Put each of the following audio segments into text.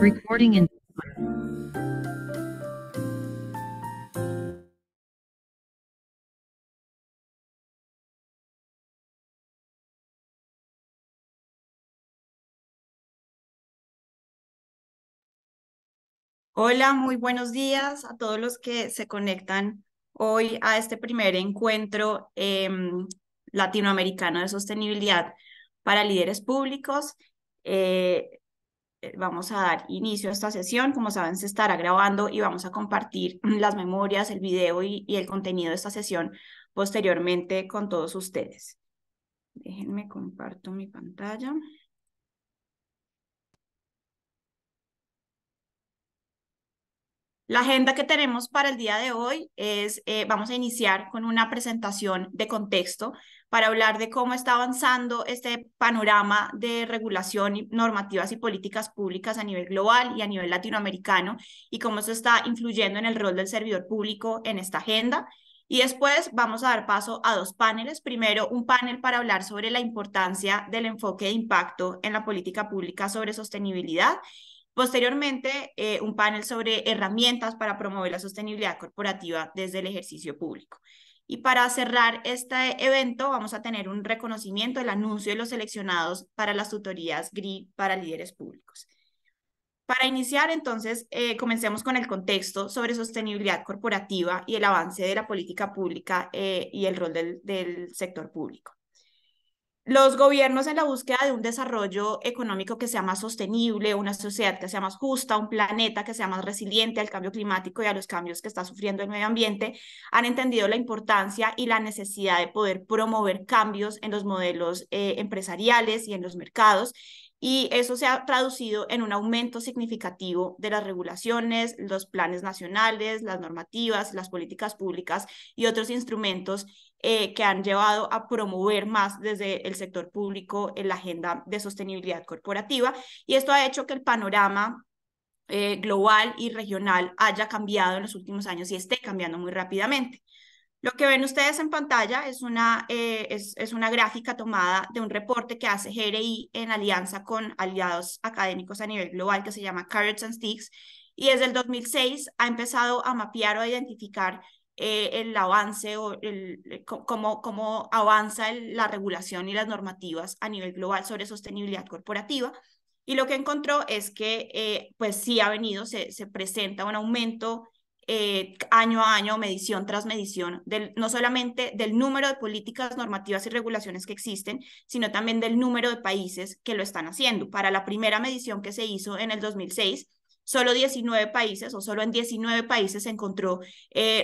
Recording in Hola, muy buenos días a todos los que se conectan hoy a este primer encuentro latinoamericano de sostenibilidad para líderes públicos. Eh, Vamos a dar inicio a esta sesión. Como saben, se estará grabando y vamos a compartir las memorias, el video y el contenido de esta sesión posteriormente con todos ustedes. Déjenme comparto mi pantalla. La agenda que tenemos para el día de hoy es, vamos a iniciar con una presentación de contexto para hablar de cómo está avanzando este panorama de regulación y normativas y políticas públicas a nivel global y a nivel latinoamericano y cómo eso está influyendo en el rol del servidor público en esta agenda. Y después vamos a dar paso a dos paneles. Primero, un panel para hablar sobre la importancia del enfoque de impacto en la política pública sobre sostenibilidad. Posteriormente, un panel sobre herramientas para promover la sostenibilidad corporativa desde el ejercicio público. Y para cerrar este evento, vamos a tener un reconocimiento, el anuncio de los seleccionados para las tutorías GRI para líderes públicos. Para iniciar, entonces, comencemos con el contexto sobre sostenibilidad corporativa y el avance de la política pública y el rol del sector público. Los gobiernos en la búsqueda de un desarrollo económico que sea más sostenible, una sociedad que sea más justa, un planeta que sea más resiliente al cambio climático y a los cambios que está sufriendo el medio ambiente, han entendido la importancia y la necesidad de poder promover cambios en los modelos empresariales y en los mercados. Y eso se ha traducido en un aumento significativo de las regulaciones, los planes nacionales, las normativas, las políticas públicas y otros instrumentos que han llevado a promover más desde el sector público en la agenda de sostenibilidad corporativa. Y esto ha hecho que el panorama global y regional haya cambiado en los últimos años y esté cambiando muy rápidamente. Lo que ven ustedes en pantalla es una gráfica tomada de un reporte que hace GRI en alianza con aliados académicos a nivel global que se llama Carrots and Sticks, y desde el 2006 ha empezado a mapear o a identificar el avance o cómo avanza la regulación y las normativas a nivel global sobre sostenibilidad corporativa. Y lo que encontró es que pues sí ha venido, se presenta un aumento año a año, medición tras medición, no solamente del número de políticas, normativas y regulaciones que existen, sino también del número de países que lo están haciendo. Para la primera medición que se hizo en el 2006, solo 19 países o solo en 19 países se encontró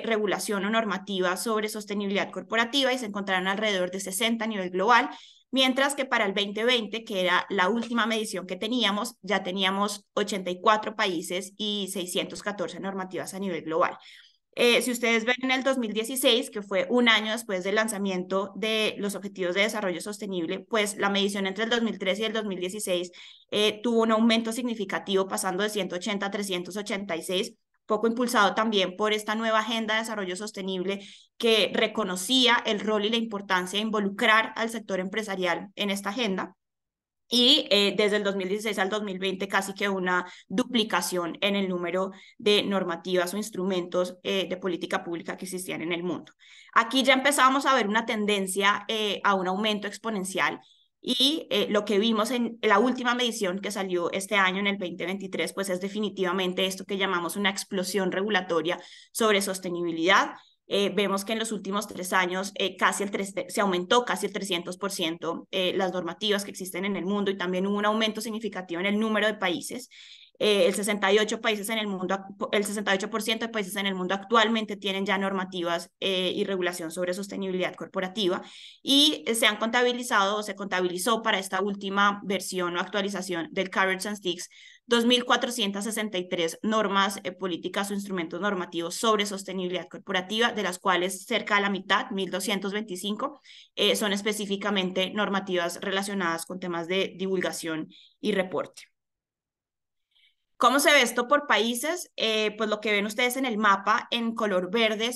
regulación o normativa sobre sostenibilidad corporativa y se encontraron alrededor de 60 a nivel global. Mientras que para el 2020, que era la última medición que teníamos, ya teníamos 84 países y 614 normativas a nivel global. Si ustedes ven en el 2016, que fue un año después del lanzamiento de los Objetivos de Desarrollo Sostenible, pues la medición entre el 2013 y el 2016 tuvo un aumento significativo, pasando de 180 a 386, poco impulsado también por esta nueva agenda de desarrollo sostenible que reconocía el rol y la importancia de involucrar al sector empresarial en esta agenda. Y desde el 2016 al 2020 casi que una duplicación en el número de normativas o instrumentos de política pública que existían en el mundo. Aquí ya empezamos a ver una tendencia a un aumento exponencial y lo que vimos en la última medición que salió este año en el 2023, pues es definitivamente esto que llamamos una explosión regulatoria sobre sostenibilidad. Vemos que en los últimos 3 años se aumentó casi el 300% las normativas que existen en el mundo y también hubo un aumento significativo en el número de países. El 68% de países en el mundo actualmente tienen ya normativas y regulación sobre sostenibilidad corporativa y se han contabilizado o se contabilizó para esta última versión o actualización del Carrots and Sticks 2.463 normas, políticas o instrumentos normativos sobre sostenibilidad corporativa, de las cuales cerca de la mitad, 1.225, son específicamente normativas relacionadas con temas de divulgación y reporte. ¿Cómo se ve esto por países? Pues lo que ven ustedes en el mapa en color verde,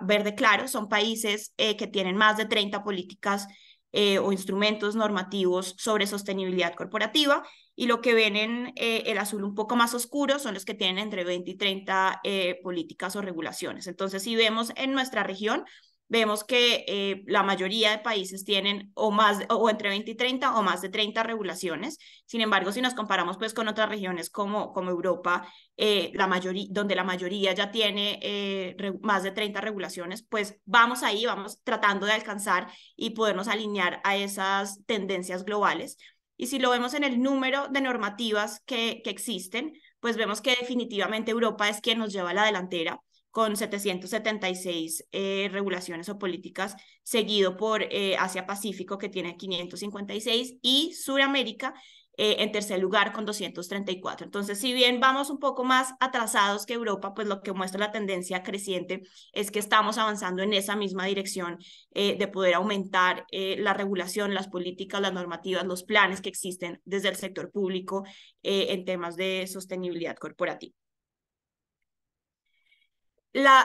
verde claro, son países que tienen más de 30 políticas o instrumentos normativos sobre sostenibilidad corporativa, y lo que ven en el azul un poco más oscuro son los que tienen entre 20 y 30 políticas o regulaciones. Entonces, si vemos en nuestra región, vemos que la mayoría de países tienen o entre 20 y 30 o más de 30 regulaciones. Sin embargo, si nos comparamos pues con otras regiones como Europa, donde la mayoría ya tiene más de 30 regulaciones, pues vamos ahí, vamos tratando de alcanzar y podernos alinear a esas tendencias globales. Y si lo vemos en el número de normativas que existen, pues vemos que definitivamente Europa es quien nos lleva a la delantera con 776 regulaciones o políticas, seguido por Asia-Pacífico, que tiene 556, y Suramérica, en tercer lugar con 234. Entonces, si bien vamos un poco más atrasados que Europa, pues lo que muestra la tendencia creciente es que estamos avanzando en esa misma dirección de poder aumentar la regulación, las políticas, las normativas, los planes que existen desde el sector público en temas de sostenibilidad corporativa.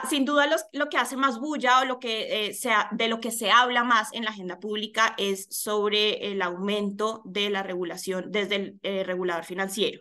Sin duda lo que hace más bulla o de lo que se habla más en la agenda pública es sobre el aumento de la regulación desde el regulador financiero.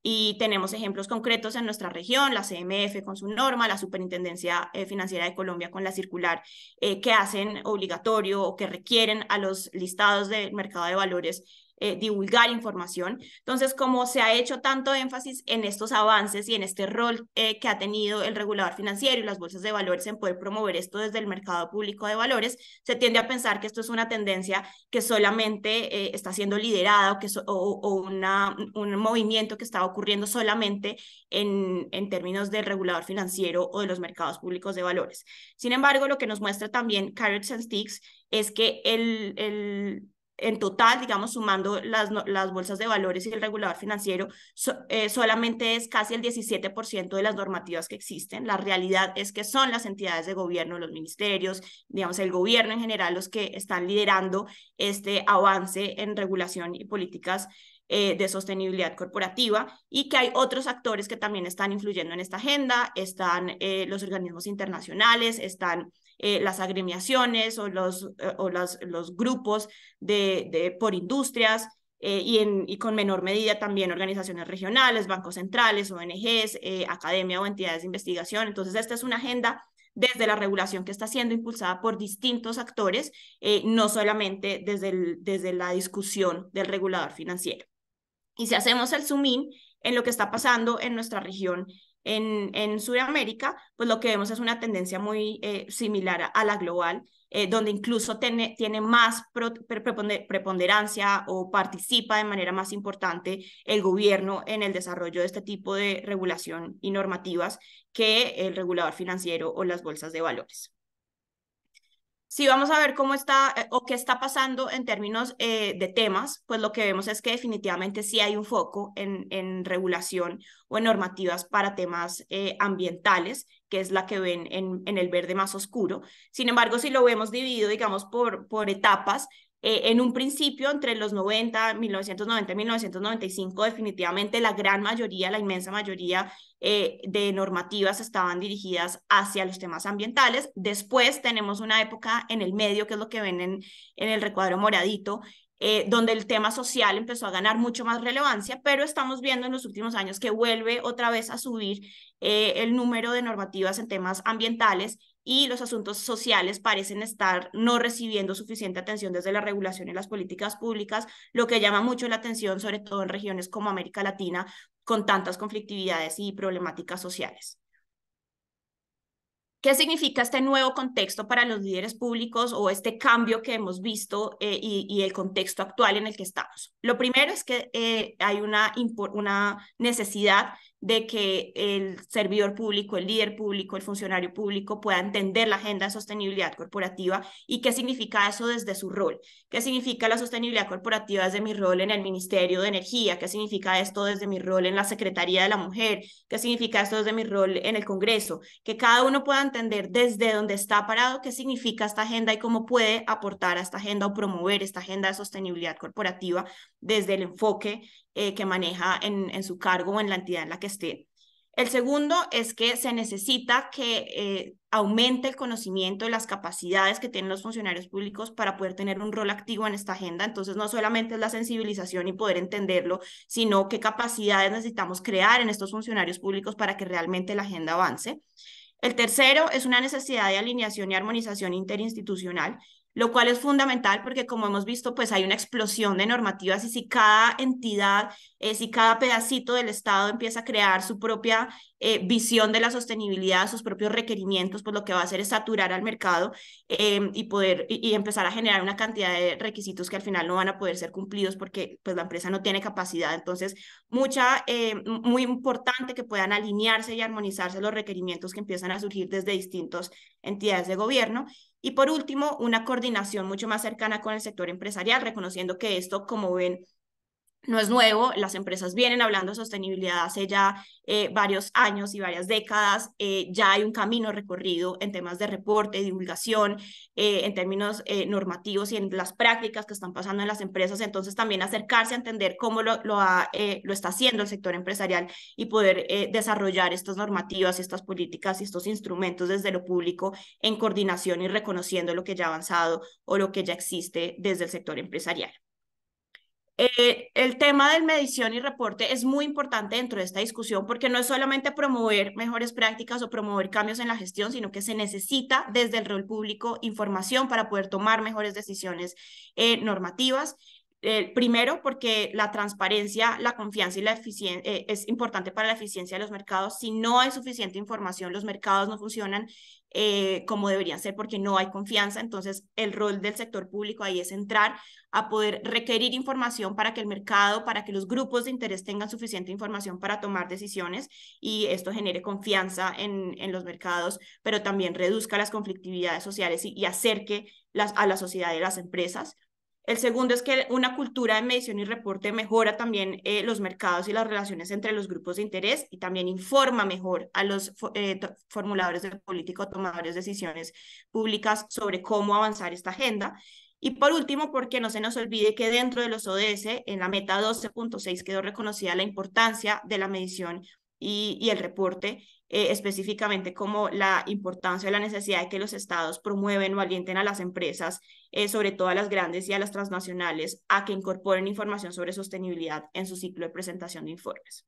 Y tenemos ejemplos concretos en nuestra región, la CMF con su norma, la Superintendencia Financiera de Colombia con la circular, que hacen obligatorio o que requieren a los listados del mercado de valores divulgar información. Entonces, como se ha hecho tanto énfasis en estos avances y en este rol que ha tenido el regulador financiero y las bolsas de valores en poder promover esto desde el mercado público de valores, se tiende a pensar que esto es una tendencia que solamente está siendo liderada un movimiento que está ocurriendo solamente en términos del regulador financiero o de los mercados públicos de valores. Sin embargo, lo que nos muestra también Carrots and Sticks es que en total, digamos, sumando las bolsas de valores y el regulador financiero, solamente es casi el 17% de las normativas que existen. La realidad es que son las entidades de gobierno, los ministerios, digamos, el gobierno en general, los que están liderando este avance en regulación y políticas de sostenibilidad corporativa, y que hay otros actores que también están influyendo en esta agenda. Están los organismos internacionales, están las agremiaciones o los grupos por industrias, y con menor medida también organizaciones regionales, bancos centrales, ONGs, academia o entidades de investigación. Entonces, esta es una agenda desde la regulación que está siendo impulsada por distintos actores, no solamente desde la discusión del regulador financiero. Y si hacemos el zoom in en lo que está pasando en nuestra región en Sudamérica, pues lo que vemos es una tendencia muy similar a la global, donde incluso tiene más preponderancia o participa de manera más importante el gobierno en el desarrollo de este tipo de regulación y normativas que el regulador financiero o las bolsas de valores. Si vamos a ver cómo está o qué está pasando en términos de temas, pues lo que vemos es que definitivamente sí hay un foco en regulación o en normativas para temas ambientales, que es la que ven en el verde más oscuro. Sin embargo, si lo vemos dividido, digamos, por etapas, en un principio, entre los 1990 y 1995, definitivamente la gran mayoría, la inmensa mayoría de normativas estaban dirigidas hacia los temas ambientales. Después tenemos una época en el medio, que es lo que ven en el recuadro moradito, donde el tema social empezó a ganar mucho más relevancia, pero estamos viendo en los últimos años que vuelve otra vez a subir el número de normativas en temas ambientales, y los asuntos sociales parecen estar no recibiendo suficiente atención desde la regulación y las políticas públicas, lo que llama mucho la atención, sobre todo en regiones como América Latina, con tantas conflictividades y problemáticas sociales. ¿Qué significa este nuevo contexto para los líderes públicos o este cambio que hemos visto y el contexto actual en el que estamos? Lo primero es que hay una necesidad de que el servidor público, el líder público, el funcionario público pueda entender la agenda de sostenibilidad corporativa y qué significa eso desde su rol. ¿Qué significa la sostenibilidad corporativa desde mi rol en el Ministerio de Energía? ¿Qué significa esto desde mi rol en la Secretaría de la Mujer? ¿Qué significa esto desde mi rol en el Congreso? Que cada uno pueda entender desde donde está parado qué significa esta agenda y cómo puede aportar a esta agenda o promover esta agenda de sostenibilidad corporativa desde el enfoque que maneja en su cargo o en la entidad en la que esté. El segundo es que se necesita que aumente el conocimiento, las capacidades que tienen los funcionarios públicos para poder tener un rol activo en esta agenda. Entonces, no solamente es la sensibilización y poder entenderlo, sino qué capacidades necesitamos crear en estos funcionarios públicos para que realmente la agenda avance. El tercero es una necesidad de alineación y armonización interinstitucional, lo cual es fundamental porque, como hemos visto, pues hay una explosión de normativas y si cada entidad, si cada pedacito del Estado empieza a crear su propia visión de la sostenibilidad, sus propios requerimientos, pues lo que va a hacer es saturar al mercado y empezar a generar una cantidad de requisitos que al final no van a poder ser cumplidos porque pues la empresa no tiene capacidad. Entonces, muy importante que puedan alinearse y armonizarse los requerimientos que empiezan a surgir desde distintas entidades de gobierno. Y por último, una coordinación mucho más cercana con el sector empresarial, reconociendo que esto, como ven, no es nuevo, las empresas vienen hablando de sostenibilidad hace ya varios años y varias décadas, ya hay un camino recorrido en temas de reporte, divulgación, en términos normativos y en las prácticas que están pasando en las empresas, entonces también acercarse a entender cómo lo está haciendo el sector empresarial y poder desarrollar estas normativas, estas políticas y estos instrumentos desde lo público en coordinación y reconociendo lo que ya ha avanzado o lo que ya existe desde el sector empresarial. El tema de medición y reporte es muy importante dentro de esta discusión porque no es solamente promover mejores prácticas o promover cambios en la gestión, sino que se necesita desde el rol público información para poder tomar mejores decisiones normativas. Primero, porque la transparencia, la confianza y la eficiencia es importante para la eficiencia de los mercados. Si no hay suficiente información, los mercados no funcionan como deberían ser porque no hay confianza. Entonces, el rol del sector público ahí es entrar a poder requerir información para que el mercado, para que los grupos de interés tengan suficiente información para tomar decisiones y esto genere confianza en los mercados, pero también reduzca las conflictividades sociales y acerque a la sociedad y a las empresas. El segundo es que una cultura de medición y reporte mejora también los mercados y las relaciones entre los grupos de interés y también informa mejor a los formuladores de política o tomadores de decisiones públicas sobre cómo avanzar esta agenda. Y por último, porque no se nos olvide que dentro de los ODS, en la meta 12.6 quedó reconocida la importancia de la medición y el reporte, específicamente como la importancia o la necesidad de que los estados promueven o alienten a las empresas, sobre todo a las grandes y a las transnacionales, a que incorporen información sobre sostenibilidad en su ciclo de presentación de informes.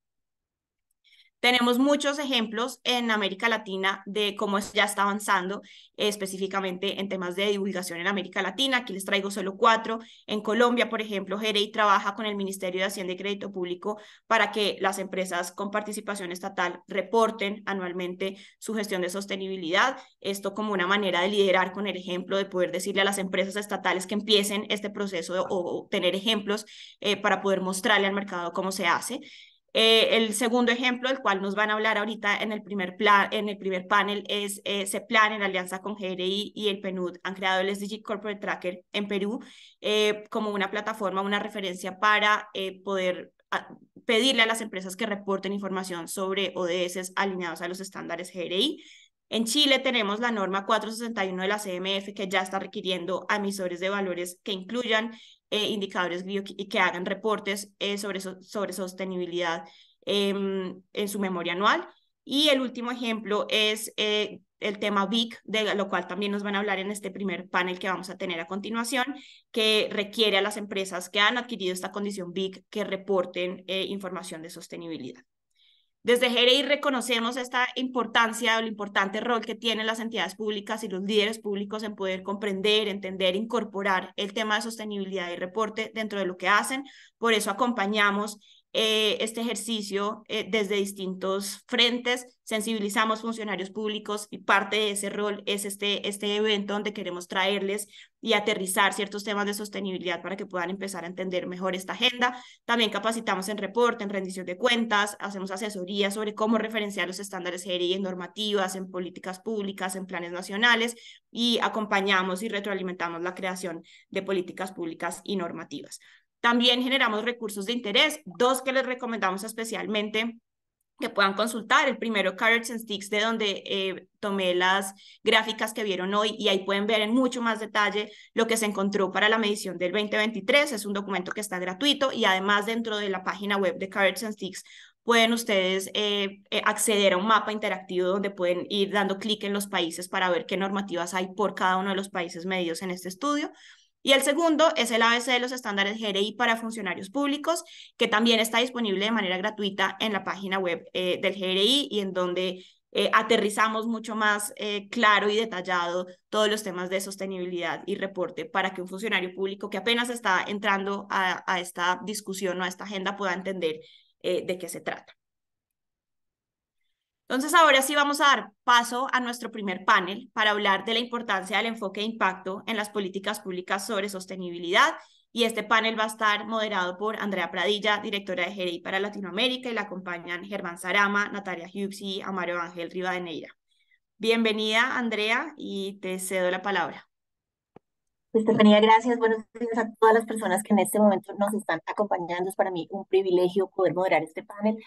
Tenemos muchos ejemplos en América Latina de cómo ya está avanzando, específicamente en temas de divulgación en América Latina. Aquí les traigo solo 4. En Colombia, por ejemplo, GRI trabaja con el Ministerio de Hacienda y Crédito Público para que las empresas con participación estatal reporten anualmente su gestión de sostenibilidad. Esto como una manera de liderar con el ejemplo, de poder decirle a las empresas estatales que empiecen este proceso o tener ejemplos para poder mostrarle al mercado cómo se hace. El segundo ejemplo, del cual nos van a hablar ahorita en el primer panel, es CEPLAN en alianza con GRI y el PNUD. Han creado el SDG Corporate Tracker en Perú como una plataforma, una referencia para poder pedirle a las empresas que reporten información sobre ODS alineados a los estándares GRI. En Chile tenemos la norma 461 de la CMF que ya está requiriendo a emisores de valores que incluyan indicadores y que hagan reportes sobre sostenibilidad en su memoria anual. Y el último ejemplo es el tema BIC, de lo cual también nos van a hablar en este primer panel que vamos a tener a continuación, que requiere a las empresas que han adquirido esta condición BIC que reporten información de sostenibilidad. Desde GRI reconocemos esta importancia o el importante rol que tienen las entidades públicas y los líderes públicos en poder comprender, entender, incorporar el tema de sostenibilidad y reporte dentro de lo que hacen. Por eso acompañamos este ejercicio desde distintos frentes, sensibilizamos funcionarios públicos y parte de ese rol es este evento donde queremos traerles y aterrizar ciertos temas de sostenibilidad para que puedan empezar a entender mejor esta agenda. También capacitamos en reporte, en rendición de cuentas, hacemos asesoría sobre cómo referenciar los estándares GRI en normativas, en políticas públicas, en planes nacionales y acompañamos y retroalimentamos la creación de políticas públicas y normativas. También generamos recursos de interés, 2 que les recomendamos especialmente que puedan consultar. El primero, Carrots and Sticks, de donde tomé las gráficas que vieron hoy y ahí pueden ver en mucho más detalle lo que se encontró para la medición del 2023. Es un documento que está gratuito y además dentro de la página web de Carrots and Sticks pueden ustedes acceder a un mapa interactivo donde pueden ir dando clic en los países para ver qué normativas hay por cada uno de los países medidos en este estudio. Y el segundo es el ABC de los estándares GRI para funcionarios públicos, que también está disponible de manera gratuita en la página web del GRI y en donde aterrizamos mucho más claro y detallado todos los temas de sostenibilidad y reporte para que un funcionario público que apenas está entrando a esta discusión o a esta agenda pueda entender de qué se trata. Entonces, ahora sí vamos a dar paso a nuestro primer panel para hablar de la importancia del enfoque de impacto en las políticas públicas sobre sostenibilidad. Y este panel va a estar moderado por Andrea Pradilla, directora de GRI para Latinoamérica, y la acompañan Germán Sarama, Natalia Hughes y Amaro Ángel Rivadeneira. Bienvenida, Andrea, y te cedo la palabra. Estefanía, gracias. Buenos días a todas las personas que en este momento nos están acompañando. Es para mí un privilegio poder moderar este panel.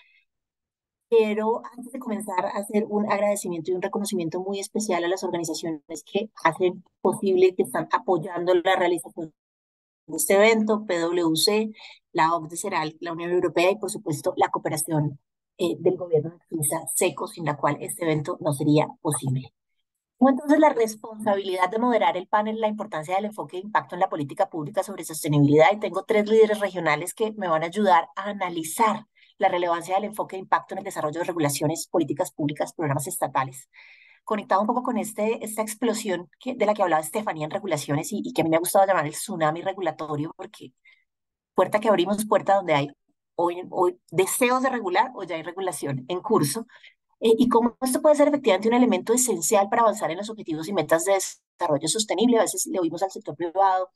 Quiero, antes de comenzar, hacer un agradecimiento y un reconocimiento muy especial a las organizaciones que hacen posible, que están apoyando la realización de este evento: PwC, la OCDE, CERAL, la Unión Europea y, por supuesto, la cooperación del gobierno de Suiza, SECO, sin la cual este evento no sería posible. Entonces, la responsabilidad de moderar el panel, la importancia del enfoque de impacto en la política pública sobre sostenibilidad, y tengo tres líderes regionales que me van a ayudar a analizar la relevancia del enfoque de impacto en el desarrollo de regulaciones, políticas públicas, programas estatales. Conectado un poco con esta explosión de la que hablaba Estefanía en regulaciones y que a mí me ha gustado llamar el tsunami regulatorio, porque puerta que abrimos, puerta donde hay hoy deseos de regular o ya hay regulación en curso, y cómo esto puede ser efectivamente un elemento esencial para avanzar en los objetivos y metas de desarrollo sostenible. A veces le oímos al sector privado,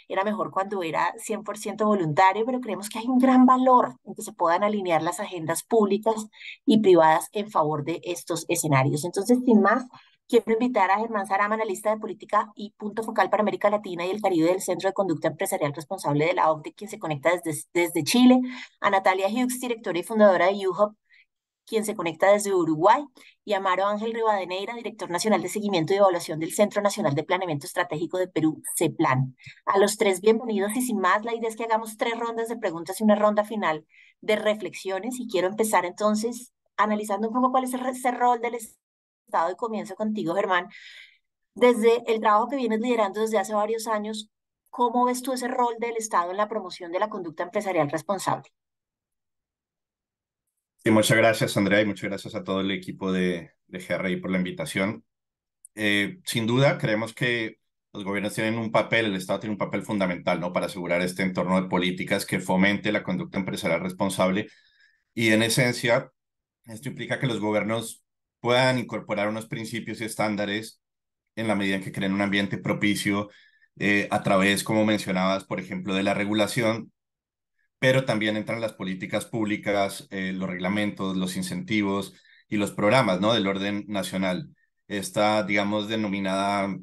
era mejor cuando era 100% voluntario, pero creemos que hay un gran valor en que se puedan alinear las agendas públicas y privadas en favor de estos escenarios. Entonces, sin más, quiero invitar a Germán Sarama, analista de política y punto focal para América Latina y el Caribe del Centro de Conducta Empresarial responsable de la OCDE, quien se conecta desde Chile, a Natalia Hughes, directora y fundadora de UHOP, quien se conecta desde Uruguay, y Amaro Ángel Rivadeneira, director nacional de seguimiento y evaluación del Centro Nacional de Planeamiento Estratégico de Perú, CEPLAN. A los tres, bienvenidos, y sin más, la idea es que hagamos tres rondas de preguntas y una ronda final de reflexiones, y quiero empezar entonces analizando un poco cuál es ese rol del Estado, y comienzo contigo, Germán. Desde el trabajo que vienes liderando desde hace varios años, ¿cómo ves tú ese rol del Estado en la promoción de la conducta empresarial responsable? Sí, muchas gracias, Andrea, y muchas gracias a todo el equipo de GRI por la invitación. Sin duda, creemos que los gobiernos tienen un papel, el Estado tiene un papel fundamental, ¿no?, para asegurar este entorno de políticas que fomente la conducta empresarial responsable. Y en esencia, esto implica que los gobiernos puedan incorporar unos principios y estándares en la medida en que creen un ambiente propicio, a través, como mencionabas, por ejemplo, de la regulación, pero también entran las políticas públicas, los reglamentos, los incentivos y los programas, ¿no?, del orden nacional. Esta, digamos, denominada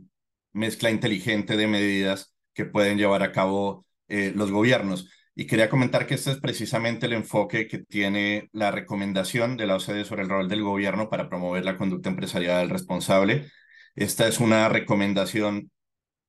mezcla inteligente de medidas que pueden llevar a cabo los gobiernos. Y quería comentar que este es precisamente el enfoque que tiene la recomendación de la OCDE sobre el rol del gobierno para promover la conducta empresarial responsable. Esta es una recomendación,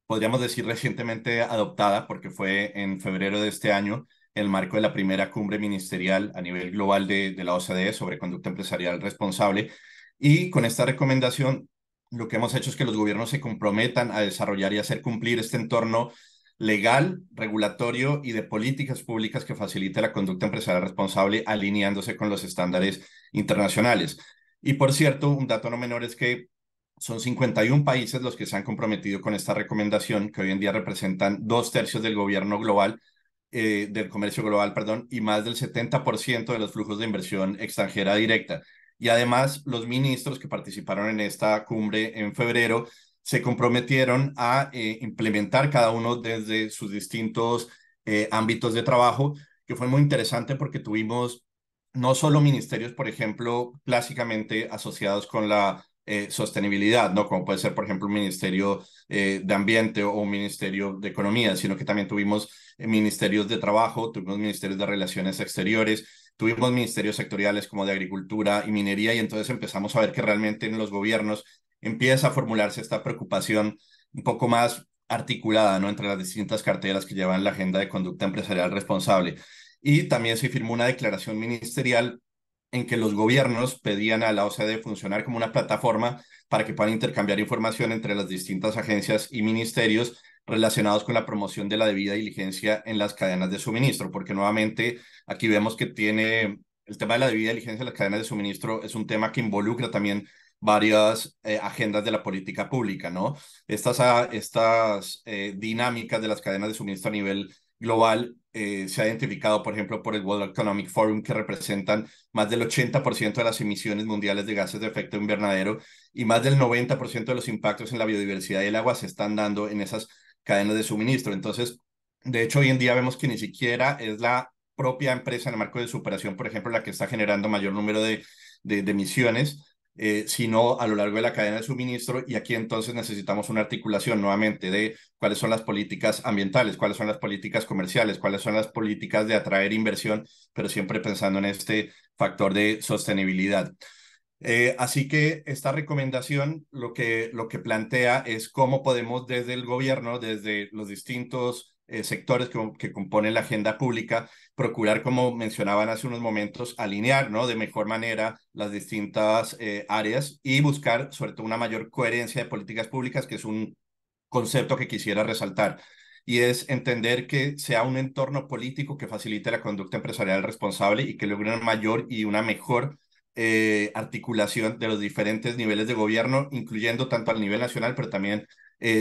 podríamos decir, recientemente adoptada, porque fue en febrero de este año, en el marco de la primera cumbre ministerial a nivel global de la OCDE sobre conducta empresarial responsable. Y con esta recomendación, lo que hemos hecho es que los gobiernos se comprometan a desarrollar y hacer cumplir este entorno legal, regulatorio y de políticas públicas que facilite la conducta empresarial responsable, alineándose con los estándares internacionales. Y por cierto, un dato no menor es que son 51 países los que se han comprometido con esta recomendación, que hoy en día representan 2/3 del gobierno global, del comercio global, perdón, y más del 70% de los flujos de inversión extranjera directa. Y además, los ministros que participaron en esta cumbre en febrero se comprometieron a implementar cada uno desde sus distintos ámbitos de trabajo, que fue muy interesante porque tuvimos no solo ministerios, por ejemplo, clásicamente asociados con la sostenibilidad, ¿no?, como puede ser, por ejemplo, un ministerio de ambiente o un ministerio de economía, sino que también tuvimos ministerios de trabajo, tuvimos ministerios de relaciones exteriores, tuvimos ministerios sectoriales como de agricultura y minería, y entonces empezamos a ver que realmente en los gobiernos empieza a formularse esta preocupación un poco más articulada, ¿no?, entre las distintas carteras que llevan la agenda de conducta empresarial responsable. Y también se firmó una declaración ministerial en que los gobiernos pedían a la OCDE funcionar como una plataforma para que puedan intercambiar información entre las distintas agencias y ministerios relacionados con la promoción de la debida diligencia en las cadenas de suministro, porque nuevamente aquí vemos que tiene el tema de la debida diligencia en las cadenas de suministro es un tema que involucra también varias agendas de la política pública, ¿no? Estas dinámicas de las cadenas de suministro a nivel global se ha identificado, por ejemplo, por el World Economic Forum, que representan más del 80% de las emisiones mundiales de gases de efecto invernadero y más del 90% de los impactos en la biodiversidad y el agua se están dando en esas cadenas de suministro. Entonces, de hecho, hoy en día vemos que ni siquiera es la propia empresa en el marco de su operación, por ejemplo, la que está generando mayor número de emisiones, sino a lo largo de la cadena de suministro. Y aquí entonces necesitamos una articulación nuevamente de cuáles son las políticas ambientales, cuáles son las políticas comerciales, cuáles son las políticas de atraer inversión, pero siempre pensando en este factor de sostenibilidad. Así que esta recomendación lo que plantea es cómo podemos desde el gobierno, desde los distintos sectores que componen la agenda pública, procurar, como mencionaban hace unos momentos, alinear, ¿no?, de mejor manera las distintas áreas y buscar sobre todo una mayor coherencia de políticas públicas, que es un concepto que quisiera resaltar. Y es entender que sea un entorno político que facilite la conducta empresarial responsable y que logre una mayor y una mejor articulación de los diferentes niveles de gobierno, incluyendo tanto al nivel nacional, pero también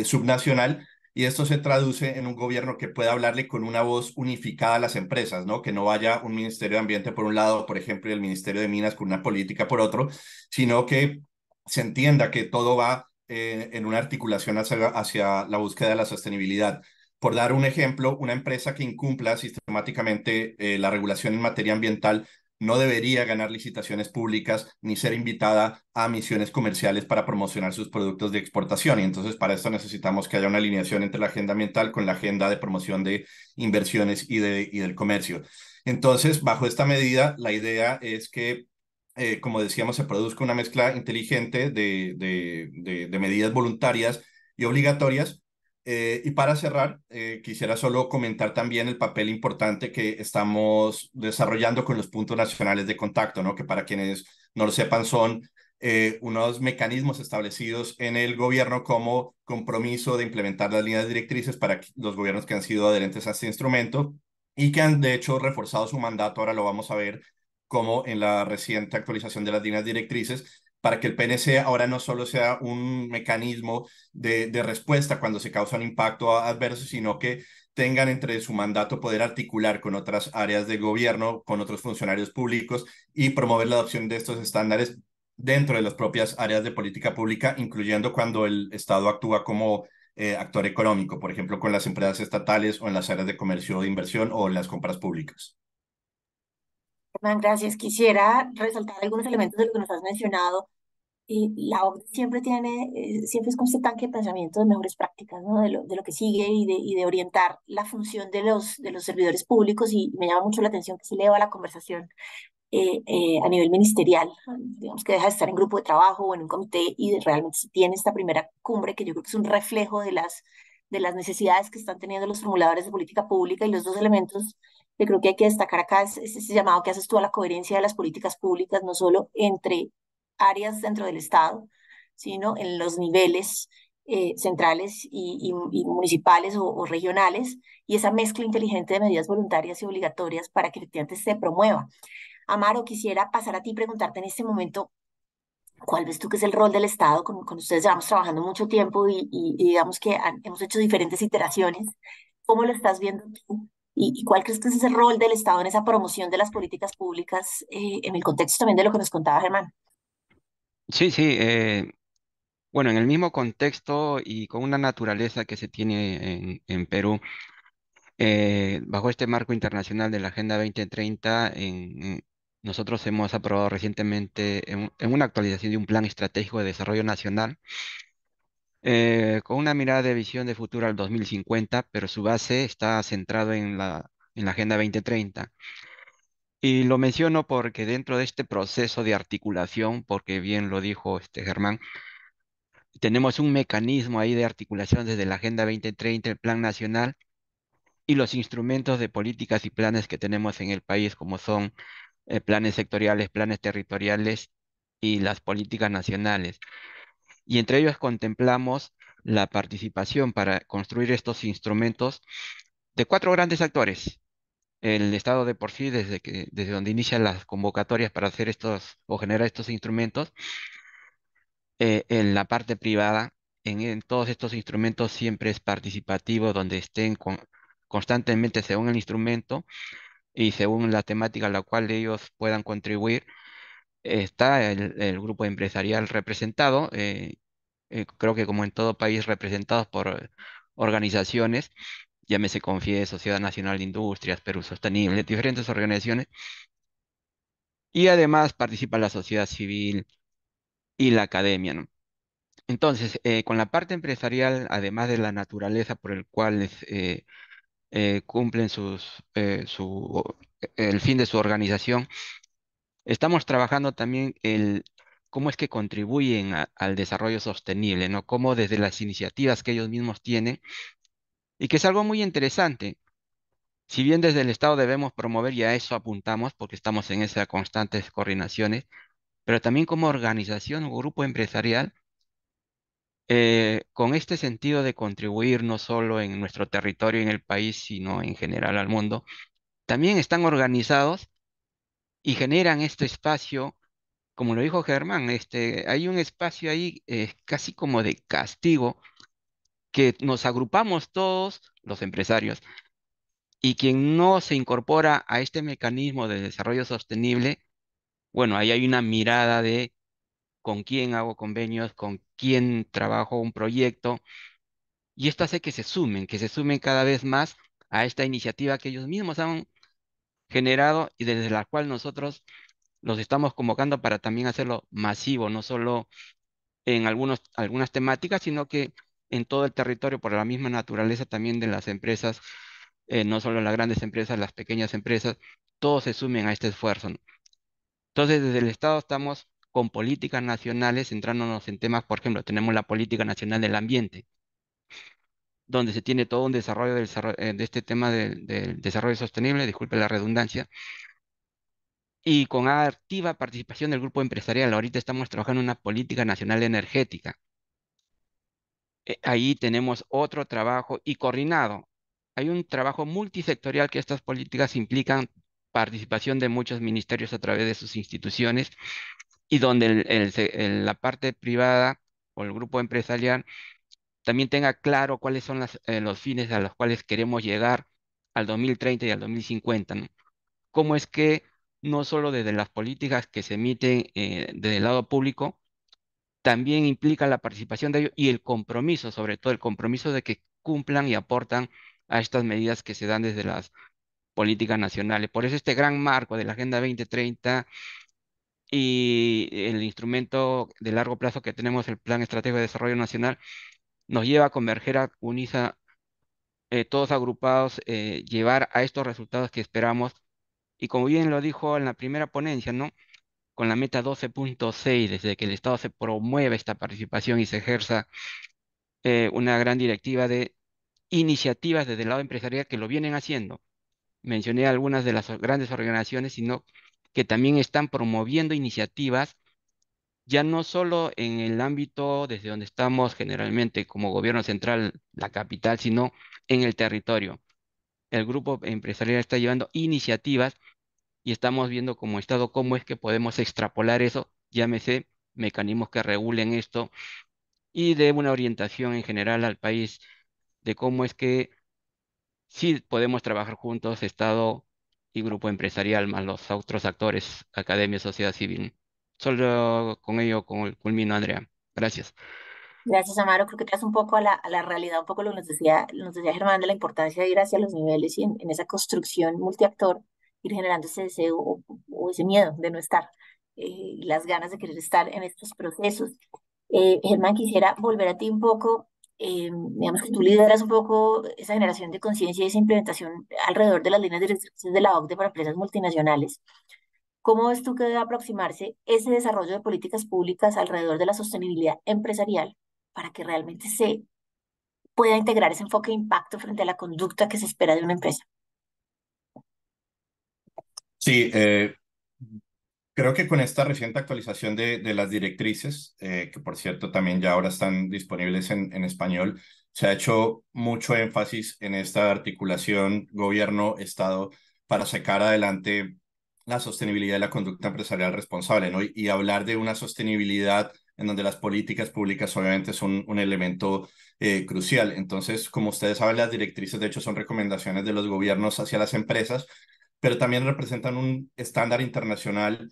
subnacional. Y esto se traduce en un gobierno que pueda hablarle con una voz unificada a las empresas, ¿no? Que no vaya un Ministerio de Ambiente por un lado, por ejemplo, y el Ministerio de Minas con una política por otro, sino que se entienda que todo va en una articulación hacia la búsqueda de la sostenibilidad. Por dar un ejemplo, una empresa que incumpla sistemáticamente la regulación en materia ambiental no debería ganar licitaciones públicas ni ser invitada a misiones comerciales para promocionar sus productos de exportación. Y entonces para esto necesitamos que haya una alineación entre la agenda ambiental con la agenda de promoción de inversiones y del comercio. Entonces, bajo esta medida, la idea es que como decíamos, se produzca una mezcla inteligente de medidas voluntarias y obligatorias. Y para cerrar, quisiera solo comentar también el papel importante que estamos desarrollando con los puntos nacionales de contacto, ¿no? Que para quienes no lo sepan son unos mecanismos establecidos en el gobierno como compromiso de implementar las líneas directrices para los gobiernos que han sido adherentes a este instrumento y que han de hecho reforzado su mandato. Ahora lo vamos a ver como en la reciente actualización de las líneas directrices, para que el PNC ahora no solo sea un mecanismo de respuesta cuando se causa un impacto adverso, sino que tengan entre su mandato poder articular con otras áreas de gobierno, con otros funcionarios públicos y promover la adopción de estos estándares dentro de las propias áreas de política pública, incluyendo cuando el Estado actúa como actor económico, por ejemplo, con las empresas estatales o en las áreas de comercio o de inversión o en las compras públicas. Hernán, gracias. Quisiera resaltar algunos elementos de lo que nos has mencionado. La OCDE siempre tiene, siempre es como este tanque de pensamiento de mejores prácticas, ¿no? De lo que sigue y de orientar la función de los servidores públicos, y me llama mucho la atención que se eleva la conversación a nivel ministerial, digamos que deja de estar en grupo de trabajo o en un comité y realmente se tiene esta primera cumbre que yo creo que es un reflejo de las necesidades que están teniendo los formuladores de política pública. Y los dos elementos que creo que hay que destacar acá es ese llamado que haces tú a la coherencia de las políticas públicas, no solo entre áreas dentro del Estado, sino en los niveles centrales y municipales o regionales, y esa mezcla inteligente de medidas voluntarias y obligatorias para que efectivamente se promueva. Amaro, quisiera pasar a ti y preguntarte en este momento, ¿cuál ves tú que es el rol del Estado? Con ustedes llevamos trabajando mucho tiempo y digamos que hemos hecho diferentes iteraciones. ¿Cómo lo estás viendo tú? Y cuál crees que es ese rol del Estado en esa promoción de las políticas públicas en el contexto también de lo que nos contaba Germán? Sí, sí. Bueno, en el mismo contexto y con una naturaleza que se tiene en Perú, bajo este marco internacional de la Agenda 2030, nosotros hemos aprobado recientemente en una actualización de un plan estratégico de desarrollo nacional, con una mirada de visión de futuro al 2050, pero su base está centrado en la Agenda 2030. Y lo menciono porque dentro de este proceso de articulación, porque bien lo dijo este Germán, tenemos un mecanismo ahí de articulación desde la Agenda 2030, el Plan Nacional y los instrumentos de políticas y planes que tenemos en el país, como son planes sectoriales, planes territoriales y las políticas nacionales. Y entre ellos contemplamos la participación para construir estos instrumentos de cuatro grandes actores. El Estado de por sí, desde donde inician las convocatorias para hacer estos o generar estos instrumentos, en la parte privada, en todos estos instrumentos siempre es participativo, donde estén constantemente según el instrumento y según la temática a la cual ellos puedan contribuir. Está el grupo empresarial representado, creo que como en todo país, representados por organizaciones, llámese CONFIE, Sociedad Nacional de Industrias, Perú Sostenible, diferentes organizaciones, y además participa la sociedad civil y la academia, ¿no? Entonces, con la parte empresarial, además de la naturaleza por el cual cumplen el fin de su organización, estamos trabajando también cómo es que contribuyen al desarrollo sostenible, ¿no? Cómo desde las iniciativas que ellos mismos tienen, y que es algo muy interesante. Si bien desde el Estado debemos promover y a eso apuntamos, porque estamos en esas constantes coordinaciones, pero también como organización o grupo empresarial, con este sentido de contribuir no solo en nuestro territorio, en el país, sino en general al mundo, también están organizados y generan este espacio, como lo dijo Germán, hay un espacio ahí casi como de castigo, que nos agrupamos todos los empresarios, y quien no se incorpora a este mecanismo de desarrollo sostenible, bueno, ahí hay una mirada de con quién hago convenios, con quién trabajo un proyecto. Y esto hace que se sumen cada vez más a esta iniciativa que ellos mismos han generado y desde la cual nosotros los estamos convocando para también hacerlo masivo, no solo en algunas temáticas, sino que en todo el territorio por la misma naturaleza también de las empresas, no solo las grandes empresas, las pequeñas empresas, todos se sumen a este esfuerzo, ¿no? Entonces, desde el Estado estamos con políticas nacionales, centrándonos en temas, por ejemplo, tenemos la Política Nacional del Ambiente, donde se tiene todo un desarrollo de este tema del desarrollo sostenible, disculpe la redundancia, y con activa participación del grupo empresarial. Ahorita estamos trabajando en una política nacional energética. Ahí tenemos otro trabajo y coordinado. Hay un trabajo multisectorial que estas políticas implican participación de muchos ministerios a través de sus instituciones y donde la parte privada o el grupo empresarial también tenga claro cuáles son los fines a los cuales queremos llegar al 2030 y al 2050, ¿no? Cómo es que no solo desde las políticas que se emiten desde el lado público, también implica la participación de ellos y el compromiso, sobre todo el compromiso de que cumplan y aportan a estas medidas que se dan desde las políticas nacionales. Por eso este gran marco de la Agenda 2030 y el instrumento de largo plazo que tenemos, el Plan Estratégico de Desarrollo Nacional, nos lleva a converger a UNISA, todos agrupados, llevar a estos resultados que esperamos. Y como bien lo dijo en la primera ponencia, ¿no? Con la meta 12.6, desde que el Estado se promueva esta participación y se ejerza una gran directiva de iniciativas desde el lado empresarial que lo vienen haciendo. Mencioné algunas de las grandes organizaciones, sino que también están promoviendo iniciativas, ya no solo en el ámbito desde donde estamos generalmente como gobierno central, la capital, sino en el territorio. El grupo empresarial está llevando iniciativas y estamos viendo como Estado cómo es que podemos extrapolar eso, llámese mecanismos que regulen esto y de una orientación en general al país de cómo es que sí podemos trabajar juntos, Estado y grupo empresarial, más los otros actores, academia, sociedad civil. Solo con ello culmino, Andrea. Gracias. Gracias, Amaro. Creo que traes un poco a la realidad, un poco lo que nos decía Germán de la importancia de ir hacia los niveles y en esa construcción multiactor, ir generando ese deseo o ese miedo de no estar y las ganas de querer estar en estos procesos. Germán, quisiera volver a ti un poco, digamos que tú lideras un poco esa generación de conciencia y esa implementación alrededor de las líneas directrices de la OCDE para empresas multinacionales. ¿Cómo ves tú que debe aproximarse ese desarrollo de políticas públicas alrededor de la sostenibilidad empresarial para que realmente se pueda integrar ese enfoque de impacto frente a la conducta que se espera de una empresa? Sí, Creo que con esta reciente actualización de las directrices, que por cierto también ya ahora están disponibles en español, se ha hecho mucho énfasis en esta articulación gobierno-estado para sacar adelante la sostenibilidad de la conducta empresarial responsable, ¿no? Y hablar de una sostenibilidad en donde las políticas públicas obviamente son un elemento crucial. Entonces, como ustedes saben, las directrices de hecho son recomendaciones de los gobiernos hacia las empresas, pero también representan un estándar internacional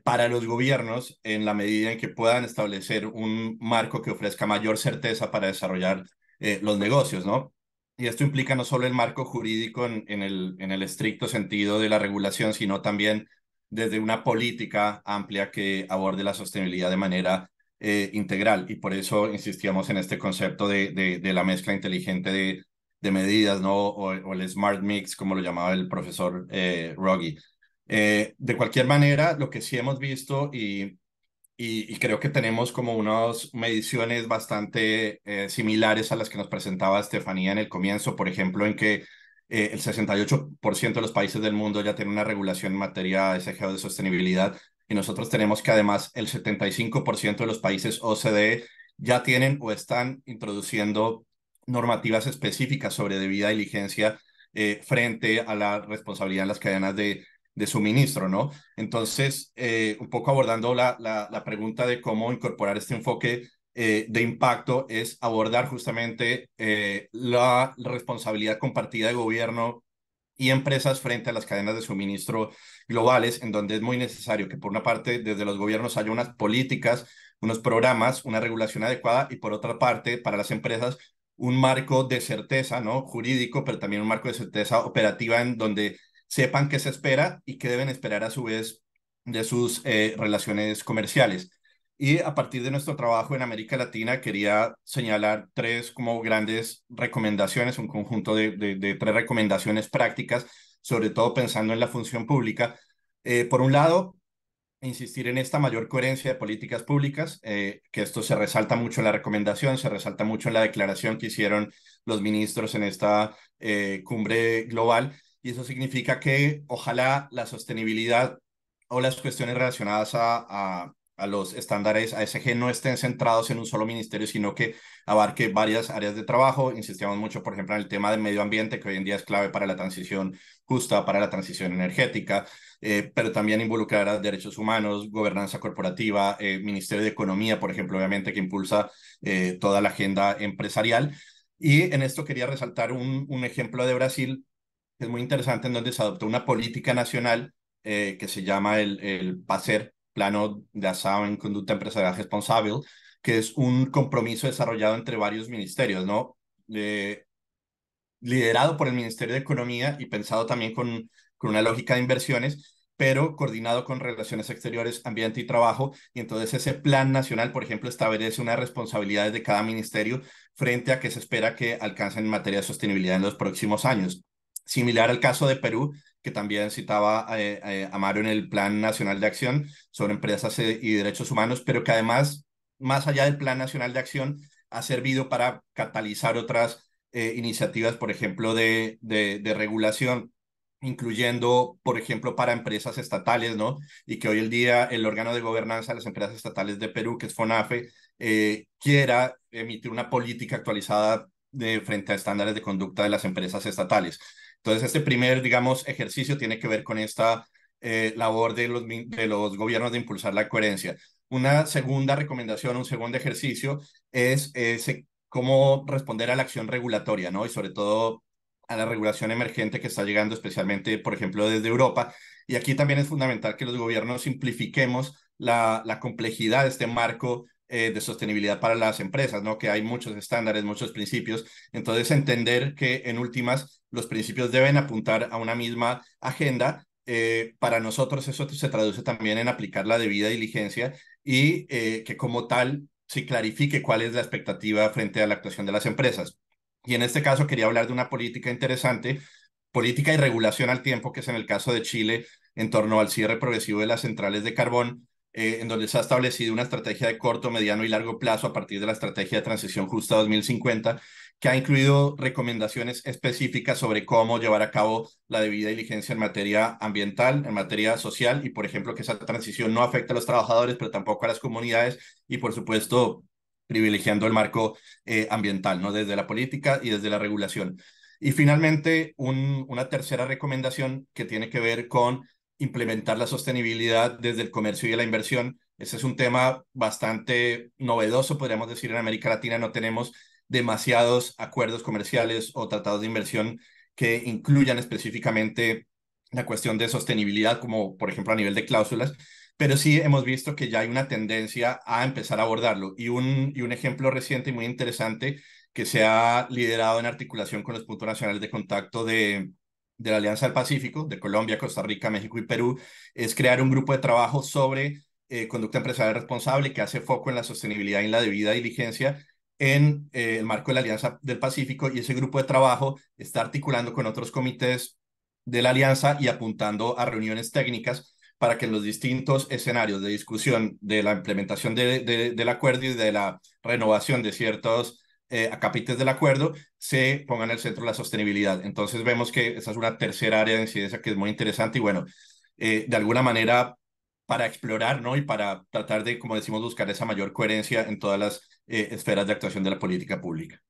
para los gobiernos en la medida en que puedan establecer un marco que ofrezca mayor certeza para desarrollar los negocios, ¿no? Y esto implica no solo el marco jurídico en el estricto sentido de la regulación, sino también desde una política amplia que aborde la sostenibilidad de manera integral. Y por eso insistíamos en este concepto de la mezcla inteligente de medidas, ¿no? O el smart mix, como lo llamaba el profesor Ruggie. De cualquier manera, lo que sí hemos visto y creo que tenemos como unas mediciones bastante similares a las que nos presentaba Estefanía en el comienzo, por ejemplo, en que el 68% de los países del mundo ya tienen una regulación en materia SG o de sostenibilidad y nosotros tenemos que además el 75% de los países OCDE ya tienen o están introduciendo normativas específicas sobre debida diligencia frente a la responsabilidad en las cadenas de suministro, ¿no? Entonces, un poco abordando la pregunta de cómo incorporar este enfoque de impacto es abordar justamente la responsabilidad compartida de gobierno y empresas frente a las cadenas de suministro globales, en donde es muy necesario que por una parte desde los gobiernos haya unas políticas, unos programas, una regulación adecuada y por otra parte para las empresas un marco de certeza, ¿no? Jurídico, pero también un marco de certeza operativa en donde sepan qué se espera y qué deben esperar a su vez de sus relaciones comerciales. Y a partir de nuestro trabajo en América Latina, quería señalar tres como grandes recomendaciones, un conjunto de tres recomendaciones prácticas, sobre todo pensando en la función pública. Por un lado, insistir en esta mayor coherencia de políticas públicas, que esto se resalta mucho en la recomendación, se resalta mucho en la declaración que hicieron los ministros en esta cumbre global, y eso significa que ojalá la sostenibilidad o las cuestiones relacionadas a los estándares ASG no estén centrados en un solo ministerio, sino que abarque varias áreas de trabajo. Insistíamos mucho, por ejemplo, en el tema del medio ambiente, que hoy en día es clave para la transición justa, para la transición energética, pero también involucrar a derechos humanos, gobernanza corporativa, Ministerio de Economía, por ejemplo, obviamente, que impulsa toda la agenda empresarial. Y en esto quería resaltar un ejemplo de Brasil, que es muy interesante, en donde se adoptó una política nacional que se llama el PACER, Plano de Acción en Conducta Empresarial Responsable, que es un compromiso desarrollado entre varios ministerios, ¿no? Liderado por el Ministerio de Economía y pensado también con una lógica de inversiones, pero coordinado con Relaciones Exteriores, Ambiente y Trabajo. Y entonces ese plan nacional, por ejemplo, establece unas responsabilidades de cada ministerio frente a qué se espera que alcancen en materia de sostenibilidad en los próximos años. Similar al caso de Perú, que también citaba Amaro en el Plan Nacional de Acción sobre Empresas y Derechos Humanos, pero que además, más allá del Plan Nacional de Acción, ha servido para catalizar otras iniciativas, por ejemplo, de regulación, incluyendo, por ejemplo, para empresas estatales, ¿no? Y que hoy el día el órgano de gobernanza de las empresas estatales de Perú, que es FONAFE, quiera emitir una política actualizada frente a estándares de conducta de las empresas estatales. Entonces, este primer, digamos, ejercicio tiene que ver con esta labor de los gobiernos de impulsar la coherencia. Una segunda recomendación, un segundo ejercicio es cómo responder a la acción regulatoria, ¿no? Y sobre todo a la regulación emergente que está llegando, especialmente, por ejemplo, desde Europa. Y aquí también es fundamental que los gobiernos simplifiquemos la complejidad de este marco de sostenibilidad para las empresas, ¿no? Que hay muchos estándares, muchos principios. Entonces, entender que en últimas los principios deben apuntar a una misma agenda. Para nosotros eso se traduce también en aplicar la debida diligencia y que como tal se clarifique cuál es la expectativa frente a la actuación de las empresas. Y en este caso quería hablar de una política interesante, política y regulación al tiempo, que es en el caso de Chile en torno al cierre progresivo de las centrales de carbón, en donde se ha establecido una estrategia de corto, mediano y largo plazo a partir de la estrategia de transición justa 2050, que ha incluido recomendaciones específicas sobre cómo llevar a cabo la debida diligencia en materia ambiental, en materia social, y por ejemplo que esa transición no afecte a los trabajadores, pero tampoco a las comunidades, y por supuesto privilegiando el marco ambiental, ¿no? Desde la política y desde la regulación. Y finalmente, una tercera recomendación que tiene que ver con implementar la sostenibilidad desde el comercio y la inversión. Ese es un tema bastante novedoso, podríamos decir, en América Latina no tenemos demasiados acuerdos comerciales o tratados de inversión que incluyan específicamente la cuestión de sostenibilidad, como por ejemplo a nivel de cláusulas, pero sí hemos visto que ya hay una tendencia a empezar a abordarlo. Y un ejemplo reciente y muy interesante que se ha liderado en articulación con los puntos nacionales de contacto de la Alianza del Pacífico, de Colombia, Costa Rica, México y Perú, es crear un grupo de trabajo sobre conducta empresarial responsable que hace foco en la sostenibilidad y en la debida diligencia en el marco de la Alianza del Pacífico, y ese grupo de trabajo está articulando con otros comités de la alianza y apuntando a reuniones técnicas para que en los distintos escenarios de discusión de la implementación del acuerdo y de la renovación de ciertos acapites del acuerdo se ponga en el centro la sostenibilidad. Entonces vemos que esa es una tercera área de incidencia que es muy interesante y bueno, de alguna manera para explorar, ¿no? Y para tratar de, como decimos, buscar esa mayor coherencia en todas las esferas de actuación de la política pública.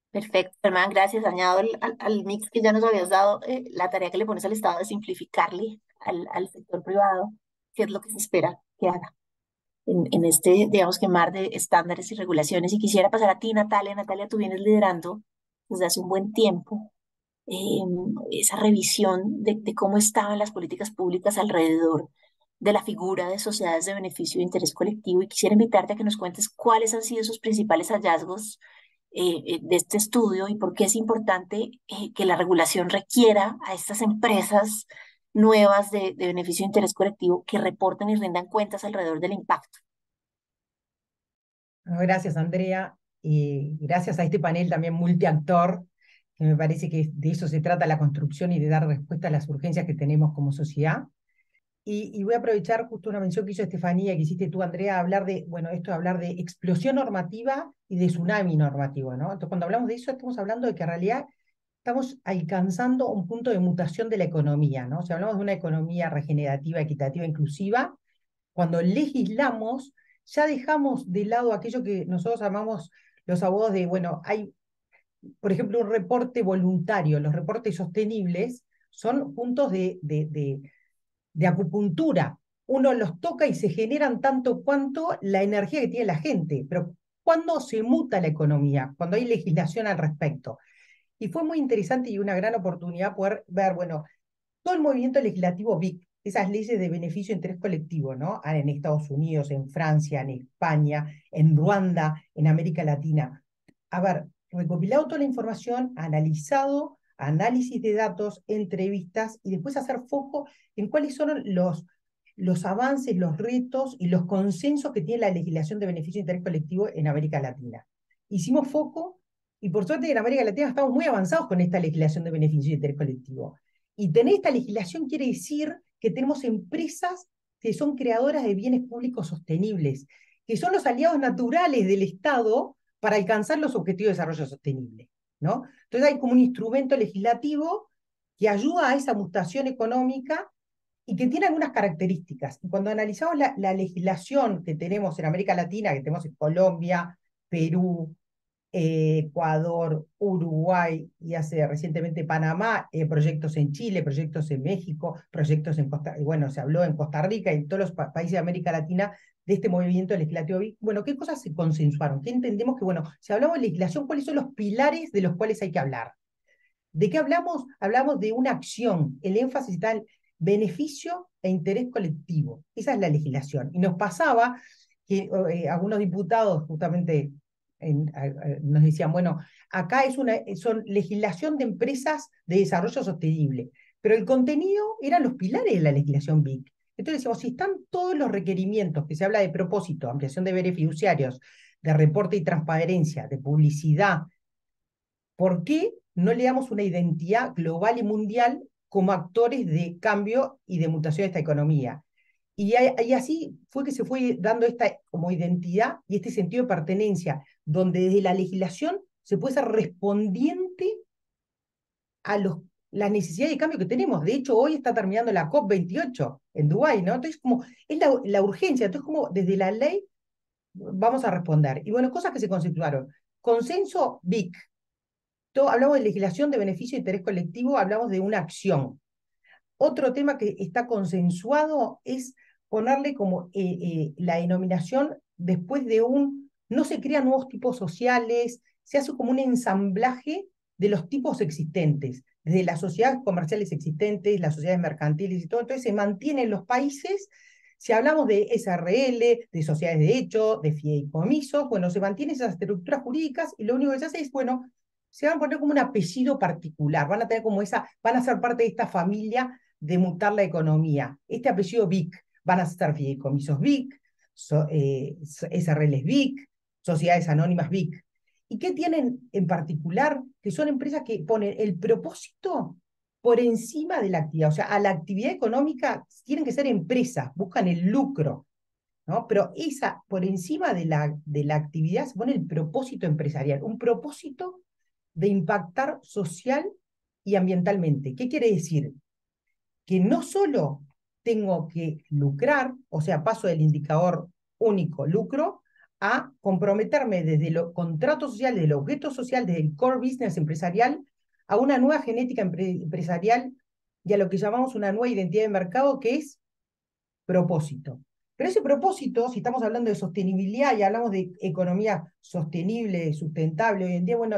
Perfecto, Germán, gracias. Añado al mix que ya nos habías dado, la tarea que le pones al Estado de simplificarle al sector privado, qué es lo que se espera que haga en este, digamos que mar de estándares y regulaciones. Y quisiera pasar a ti, Natalia. Natalia, tú vienes liderando desde hace un buen tiempo eh, esa revisión de cómo estaban las políticas públicas alrededor de la figura de sociedades de beneficio e interés colectivo. Y quisiera invitarte a que nos cuentes cuáles han sido sus principales hallazgos de este estudio y por qué es importante que la regulación requiera a estas empresas nuevas de beneficio e interés colectivo que reporten y rindan cuentas alrededor del impacto. Bueno, gracias, Andrea, y gracias a este panel también multiactor, que me parece que de eso se trata la construcción y de dar respuesta a las urgencias que tenemos como sociedad. Y voy a aprovechar justo una mención que hizo Estefanía, que hiciste tú, Andrea, hablar de, bueno, esto de hablar de explosión normativa y de tsunami normativo, ¿no? Entonces, cuando hablamos de eso, estamos hablando de que en realidad estamos alcanzando un punto de mutación de la economía, ¿no? Si hablamos de una economía regenerativa, equitativa, inclusiva, cuando legislamos, ya dejamos de lado aquello que nosotros llamamos los abogados de, bueno, hay, por ejemplo, un reporte voluntario. Los reportes sostenibles son puntos de acupuntura. Uno los toca y se generan tanto cuanto la energía que tiene la gente. Pero ¿cuándo se muta la economía? Cuando hay legislación al respecto. Y fue muy interesante y una gran oportunidad poder ver, bueno, todo el movimiento legislativo BIC, esas leyes de beneficio e interés colectivo, ¿no? En Estados Unidos, en Francia, en España, en Ruanda, en América Latina. A ver, recopilado toda la información, analizado, análisis de datos, entrevistas, y después hacer foco en cuáles son los avances, los retos y los consensos que tiene la legislación de beneficio e interés colectivo en América Latina. Hicimos foco, y por suerte en América Latina estamos muy avanzados con esta legislación de beneficio e interés colectivo. Y tener esta legislación quiere decir que tenemos empresas que son creadoras de bienes públicos sostenibles, que son los aliados naturales del Estado para alcanzar los objetivos de desarrollo sostenible, ¿no? Entonces hay como un instrumento legislativo que ayuda a esa mutación económica y que tiene algunas características. Y cuando analizamos la legislación que tenemos en América Latina, que tenemos en Colombia, Perú, Ecuador, Uruguay y hace recientemente Panamá, proyectos en Chile, proyectos en México, proyectos en bueno, se habló en Costa Rica y en todos los países de América Latina de este movimiento legislativo. Bueno, ¿qué cosas se consensuaron? ¿Qué entendemos que, bueno, si hablamos de legislación, cuáles son los pilares de los cuales hay que hablar? ¿De qué hablamos? Hablamos de una acción, el énfasis está en beneficio e interés colectivo. Esa es la legislación. Y nos pasaba que algunos diputados justamente nos decían, bueno, acá son legislación de empresas de desarrollo sostenible, pero el contenido eran los pilares de la legislación BIC. Entonces decíamos, si están todos los requerimientos que se habla de propósito, ampliación de deberes fiduciarios, de reporte y transparencia, de publicidad, ¿por qué no le damos una identidad global y mundial como actores de cambio y de mutación de esta economía? Y así fue que se fue dando esta como identidad y este sentido de pertenencia, donde desde la legislación se puede ser respondiente a las necesidades de cambio que tenemos. De hecho, hoy está terminando la COP28 en Dubái, ¿no? Entonces, como es la urgencia, entonces como desde la ley vamos a responder. Y bueno, cosas que se conceptuaron. Consenso BIC. Hablamos de legislación de beneficio de interés colectivo, hablamos de una acción. Otro tema que está consensuado es ponerle como la denominación después de no se crean nuevos tipos sociales, se hace como un ensamblaje de los tipos existentes, desde las sociedades comerciales existentes, las sociedades mercantiles y todo, entonces se mantienen los países. Si hablamos de SRL, de sociedades de hecho, de fideicomisos, bueno, se mantienen esas estructuras jurídicas y lo único que se hace es, bueno, se van a poner como un apellido particular, van a tener como van a ser parte de esta familia de mutar la economía. Este apellido BIC, van a estar fideicomisos BIC, SRLs BIC, sociedades anónimas BIC. ¿Y qué tienen en particular? Que son empresas que ponen el propósito por encima de la actividad. O sea, a la actividad económica tienen que ser empresas, buscan el lucro, ¿no? Pero por encima de la actividad se pone el propósito empresarial, un propósito de impactar social y ambientalmente. ¿Qué quiere decir? Que no solo tengo que lucrar, o sea, paso del indicador único lucro, a comprometerme desde los contratos sociales, del objeto social, desde el core business empresarial, a una nueva genética empresarial y a lo que llamamos una nueva identidad de mercado, que es propósito. Pero ese propósito, si estamos hablando de sostenibilidad y hablamos de economía sostenible, sustentable hoy en día, bueno,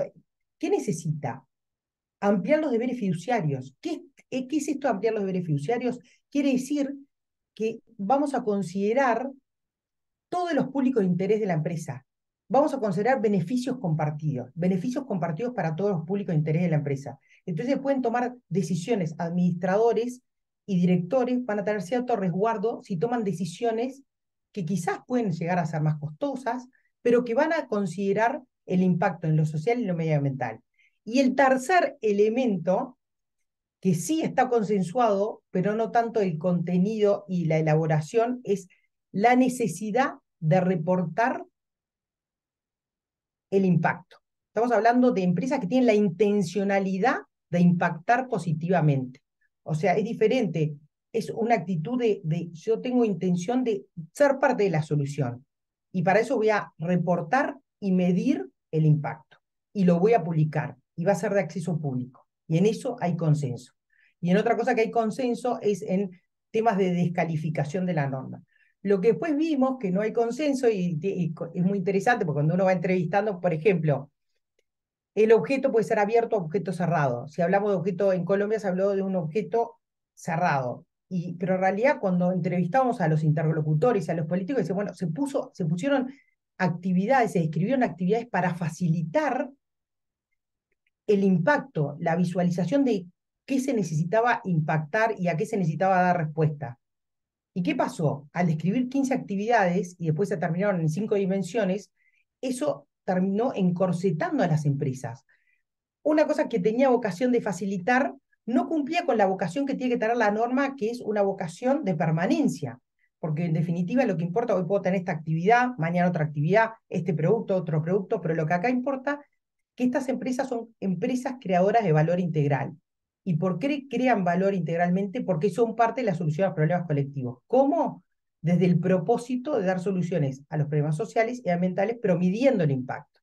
¿qué necesita? Ampliar los deberes fiduciarios. ¿Qué es esto de ampliar los deberes fiduciarios? Quiere decir que vamos a considerar todos los públicos de interés de la empresa. Vamos a considerar beneficios compartidos para todos los públicos de interés de la empresa. Entonces pueden tomar decisiones, administradores y directores van a tener cierto resguardo si toman decisiones que quizás pueden llegar a ser más costosas, pero que van a considerar el impacto en lo social y lo medioambiental. Y el tercer elemento, que sí está consensuado, pero no tanto el contenido y la elaboración, es la necesidad de reportar el impacto. Estamos hablando de empresas que tienen la intencionalidad de impactar positivamente. O sea, es diferente, es una actitud de yo tengo intención de ser parte de la solución. Y para eso voy a reportar y medir el impacto. Y lo voy a publicar. Y va a ser de acceso público. Y en eso hay consenso. Y en otra cosa que hay consenso es en temas de descalificación de la norma. Lo que después vimos que no hay consenso y es muy interesante porque cuando uno va entrevistando, por ejemplo, el objeto puede ser abierto o objeto cerrado. Si hablamos de objeto en Colombia, se habló de un objeto cerrado. Pero en realidad cuando entrevistamos a los interlocutores, a los políticos, dice, bueno, se pusieron actividades, se describieron actividades para facilitar el impacto, la visualización de qué se necesitaba impactar y a qué se necesitaba dar respuesta. ¿Y qué pasó? Al describir 15 actividades y después se terminaron en 5 dimensiones, eso terminó encorsetando a las empresas. Una cosa que tenía vocación de facilitar no cumplía con la vocación que tiene que tener la norma, que es una vocación de permanencia. Porque en definitiva lo que importa, hoy puedo tener esta actividad, mañana otra actividad, este producto, otro producto, pero lo que acá importa que estas empresas son empresas creadoras de valor integral. ¿Y por qué crean valor integralmente? Porque son parte de la solución a los problemas colectivos. ¿Cómo? Desde el propósito de dar soluciones a los problemas sociales y ambientales, pero midiendo el impacto.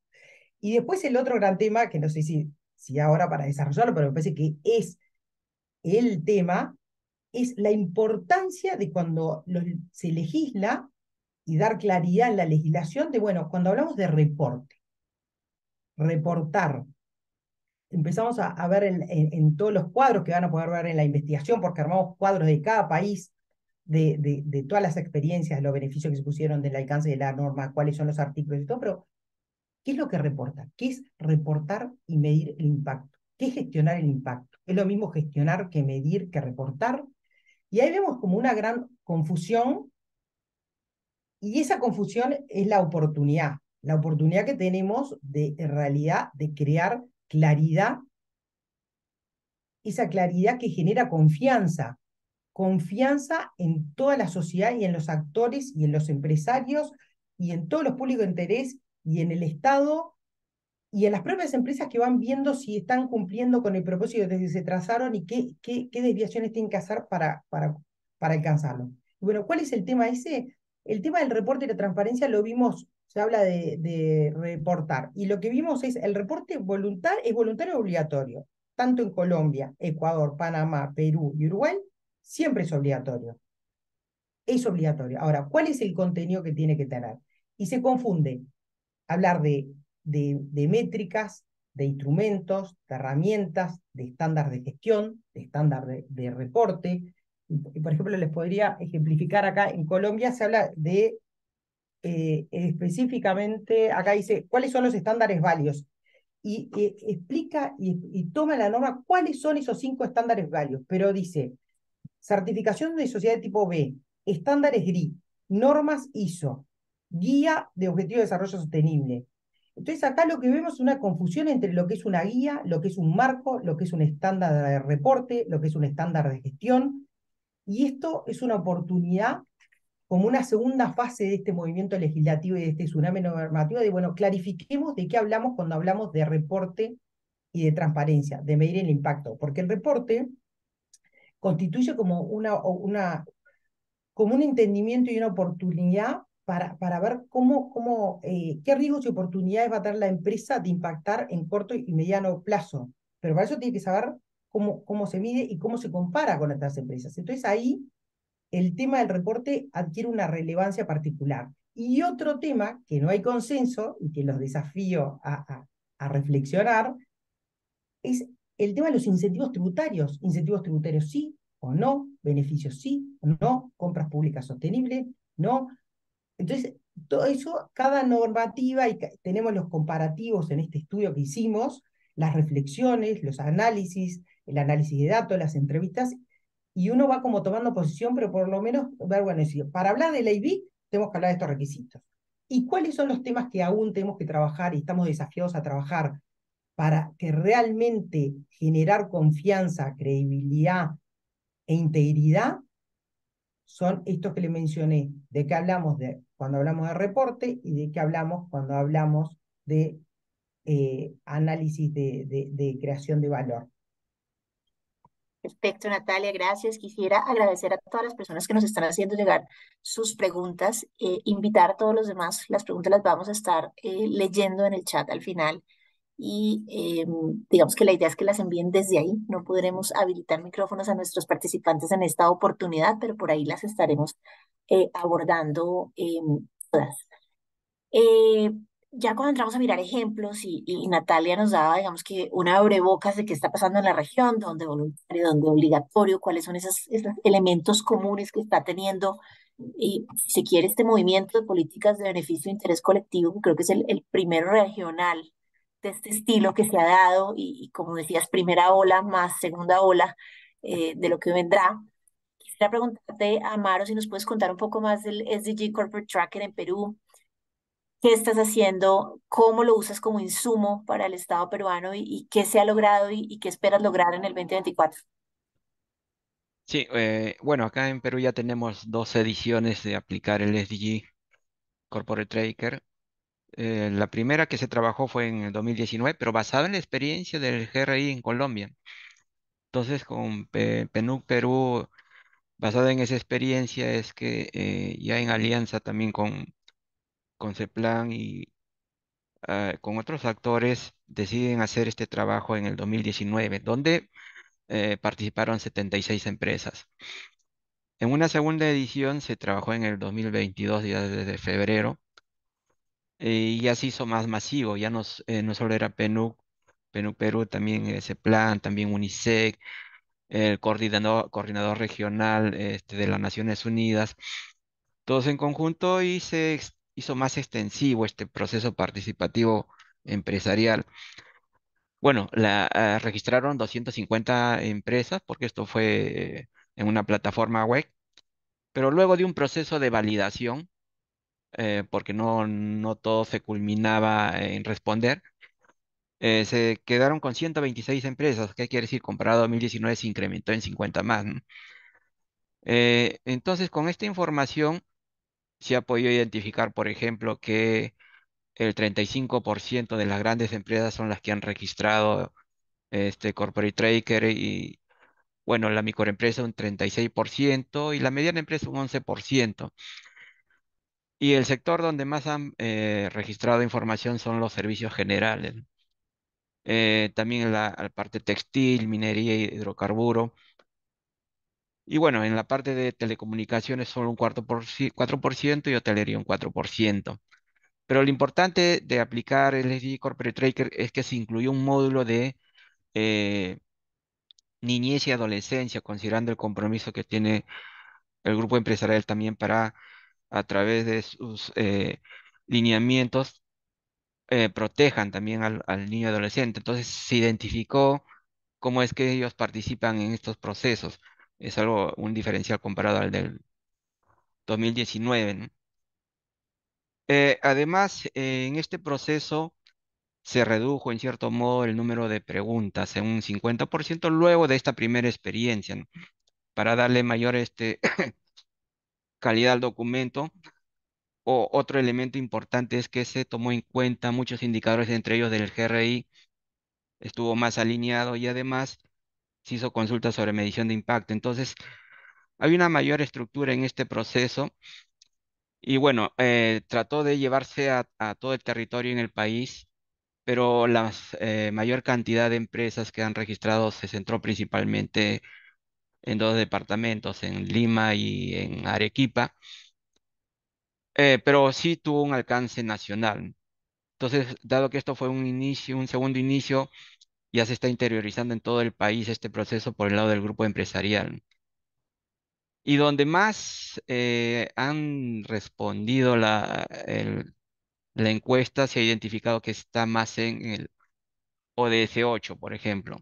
Y después el otro gran tema, que no sé si ahora para desarrollarlo, pero me parece que es el tema, es la importancia de cuando se legisla y dar claridad en la legislación de, bueno, cuando hablamos de reportar, empezamos a ver en todos los cuadros que van a poder ver en la investigación, porque armamos cuadros de cada país, de todas las experiencias, los beneficios que se pusieron del alcance de la norma, cuáles son los artículos y todo, pero ¿qué es lo que reporta? ¿Qué es reportar y medir el impacto? ¿Qué es gestionar el impacto? ¿Es lo mismo gestionar que medir, que reportar? Y ahí vemos como una gran confusión, y esa confusión es la oportunidad que tenemos de, en realidad, de crear claridad, esa claridad que genera confianza, confianza en toda la sociedad y en los actores y en los empresarios y en todos los públicos de interés y en el Estado y en las propias empresas que van viendo si están cumpliendo con el propósito que se trazaron y qué desviaciones tienen que hacer para alcanzarlo. Y bueno, ¿cuál es el tema ese? El tema del reporte y la transparencia lo vimos, se habla de reportar, y lo que vimos es el reporte es voluntario o obligatorio, tanto en Colombia, Ecuador, Panamá, Perú y Uruguay, siempre es obligatorio. Es obligatorio. Ahora, ¿cuál es el contenido que tiene que tener? Y se confunde hablar de métricas, de instrumentos, de herramientas, de estándar de gestión, de estándar de reporte. Y, por ejemplo, les podría ejemplificar acá en Colombia, se habla de específicamente, acá dice, ¿cuáles son los estándares válidos? Y explica y toma la norma cuáles son esos 5 estándares válidos, pero dice, certificación de sociedad de tipo B, estándares GRI, normas ISO, guía de objetivo de desarrollo sostenible. Entonces acá lo que vemos es una confusión entre lo que es una guía, lo que es un marco, lo que es un estándar de reporte, lo que es un estándar de gestión, y esto es una oportunidad como una segunda fase de este movimiento legislativo y de este tsunami normativo, de, bueno, clarifiquemos de qué hablamos cuando hablamos de reporte y de transparencia, de medir el impacto, porque el reporte constituye como como un entendimiento y una oportunidad para ver qué riesgos y oportunidades va a tener la empresa de impactar en corto y mediano plazo. Pero para eso tiene que saber cómo se mide y cómo se compara con otras empresas. Entonces ahí el tema del reporte adquiere una relevancia particular. Y otro tema que no hay consenso y que los desafío a reflexionar es el tema de los incentivos tributarios. Incentivos tributarios sí o no, beneficios sí o no, compras públicas sostenibles, no. Entonces, todo eso, cada normativa, y tenemos los comparativos en este estudio que hicimos, las reflexiones, los análisis, el análisis de datos, las entrevistas, y uno va como tomando posición, pero por lo menos ver, bueno, si para hablar de la IBIC tenemos que hablar de estos requisitos. ¿Y cuáles son los temas que aún tenemos que trabajar y estamos desafiados a trabajar para que realmente generar confianza, credibilidad e integridad? Son estos que le mencioné, de qué hablamos cuando hablamos de reporte y de qué hablamos cuando hablamos de análisis de creación de valor. Perfecto, Natalia, gracias. Quisiera agradecer a todas las personas que nos están haciendo llegar sus preguntas, invitar a todos los demás. Las preguntas las vamos a estar leyendo en el chat al final y digamos que la idea es que las envíen desde ahí. No podremos habilitar micrófonos a nuestros participantes en esta oportunidad, pero por ahí las estaremos abordando todas. Eh, ya cuando entramos a mirar ejemplos y Natalia nos daba, digamos que una abrebocas de qué está pasando en la región, donde voluntario, donde obligatorio, cuáles son esos elementos comunes que está teniendo, y si se quiere, este movimiento de políticas de beneficio e interés colectivo, que creo que es el primero regional de este estilo que se ha dado, y como decías, primera ola más segunda ola de lo que vendrá. Quisiera preguntarte, Amaro, si nos puedes contar un poco más del SDG Corporate Tracker en Perú. ¿Qué estás haciendo? ¿Cómo lo usas como insumo para el Estado peruano y qué se ha logrado y qué esperas lograr en el 2024? Sí, bueno, acá en Perú ya tenemos 2 ediciones de aplicar el SDG Corporate Tracker. La primera que se trabajó fue en el 2019, pero basada en la experiencia del GRI en Colombia. Entonces, con PNUC Perú, basada en esa experiencia, es que ya en alianza también con CEPLAN y con otros actores deciden hacer este trabajo en el 2019, donde participaron 76 empresas. En una segunda edición se trabajó en el 2022, ya desde febrero, y ya se hizo más masivo, ya no solo era PNUC Perú, también ese plan, también UNICEF, el coordinador regional de las Naciones Unidas, todos en conjunto, y hizo más extensivo este proceso participativo empresarial. Bueno, registraron 250 empresas porque esto fue en una plataforma web, pero luego de un proceso de validación, porque no todo se culminaba en responder, se quedaron con 126 empresas. ¿Qué quiere decir? Comparado a 2019 se incrementó en 50 más, ¿no? Entonces, con esta información se ha podido identificar, por ejemplo, que el 35% de las grandes empresas son las que han registrado este corporate tracker y, bueno, la microempresa un 36% y la mediana empresa un 11%. Y el sector donde más han registrado información son los servicios generales. También la parte textil, minería y hidrocarburo. Y bueno, en la parte de telecomunicaciones solo un 4% y hotelería un 4%. Pero lo importante de aplicar el SDG Corporate Tracker es que se incluyó un módulo de eh, niñez y adolescencia, considerando el compromiso que tiene el grupo empresarial también para, a través de sus lineamientos, protejan también al niño y adolescente. Entonces se identificó cómo es que ellos participan en estos procesos. Es algo, un diferencial comparado al del 2019, ¿no? Además, en este proceso se redujo en cierto modo el número de preguntas en un 50% luego de esta primera experiencia, ¿no? Para darle mayor calidad al documento. Otro elemento importante es que se tomó en cuenta muchos indicadores, entre ellos del GRI, estuvo más alineado y además se hizo consulta sobre medición de impacto. Entonces, hay una mayor estructura en este proceso y bueno, trató de llevarse a todo el territorio en el país, pero la mayor cantidad de empresas que han registrado se centró principalmente en dos departamentos, en Lima y en Arequipa, pero sí tuvo un alcance nacional. Entonces, dado que esto fue un inicio, un segundo inicio, ya se está interiorizando en todo el país este proceso por el lado del grupo empresarial. Y donde más han respondido la encuesta, se ha identificado que está más en el ODS 8, por ejemplo.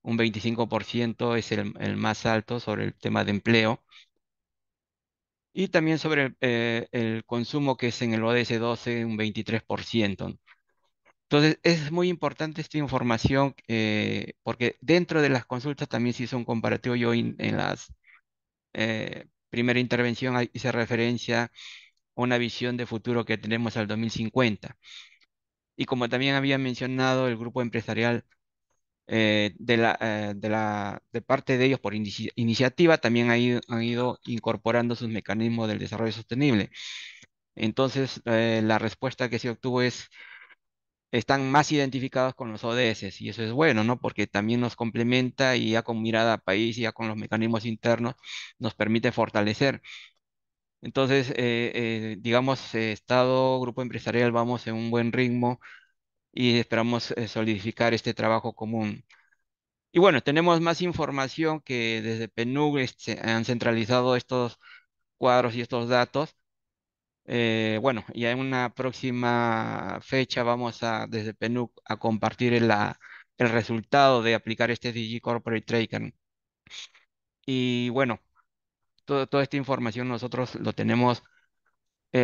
Un 25% es el más alto sobre el tema de empleo. Y también sobre el consumo, que es en el ODS 12 un 23%. Entonces, es muy importante esta información porque dentro de las consultas también se hizo un comparativo. Yo en la primera intervención hice referencia a una visión de futuro que tenemos al 2050. Y como también había mencionado, el grupo empresarial de parte de ellos por iniciativa también han ido incorporando sus mecanismos del desarrollo sostenible. Entonces, la respuesta que se obtuvo es, están más identificados con los ODS y eso es bueno, ¿no? Porque también nos complementa y ya con mirada a país y ya con los mecanismos internos nos permite fortalecer. Entonces, digamos, Estado, grupo empresarial, vamos en un buen ritmo y esperamos solidificar este trabajo común. Y bueno, tenemos más información que desde PNUD han centralizado estos cuadros y estos datos. Bueno, ya en una próxima fecha vamos a, desde PNUD, a compartir el resultado de aplicar este DG Corporate Tracker. Y bueno, toda esta información nosotros lo tenemos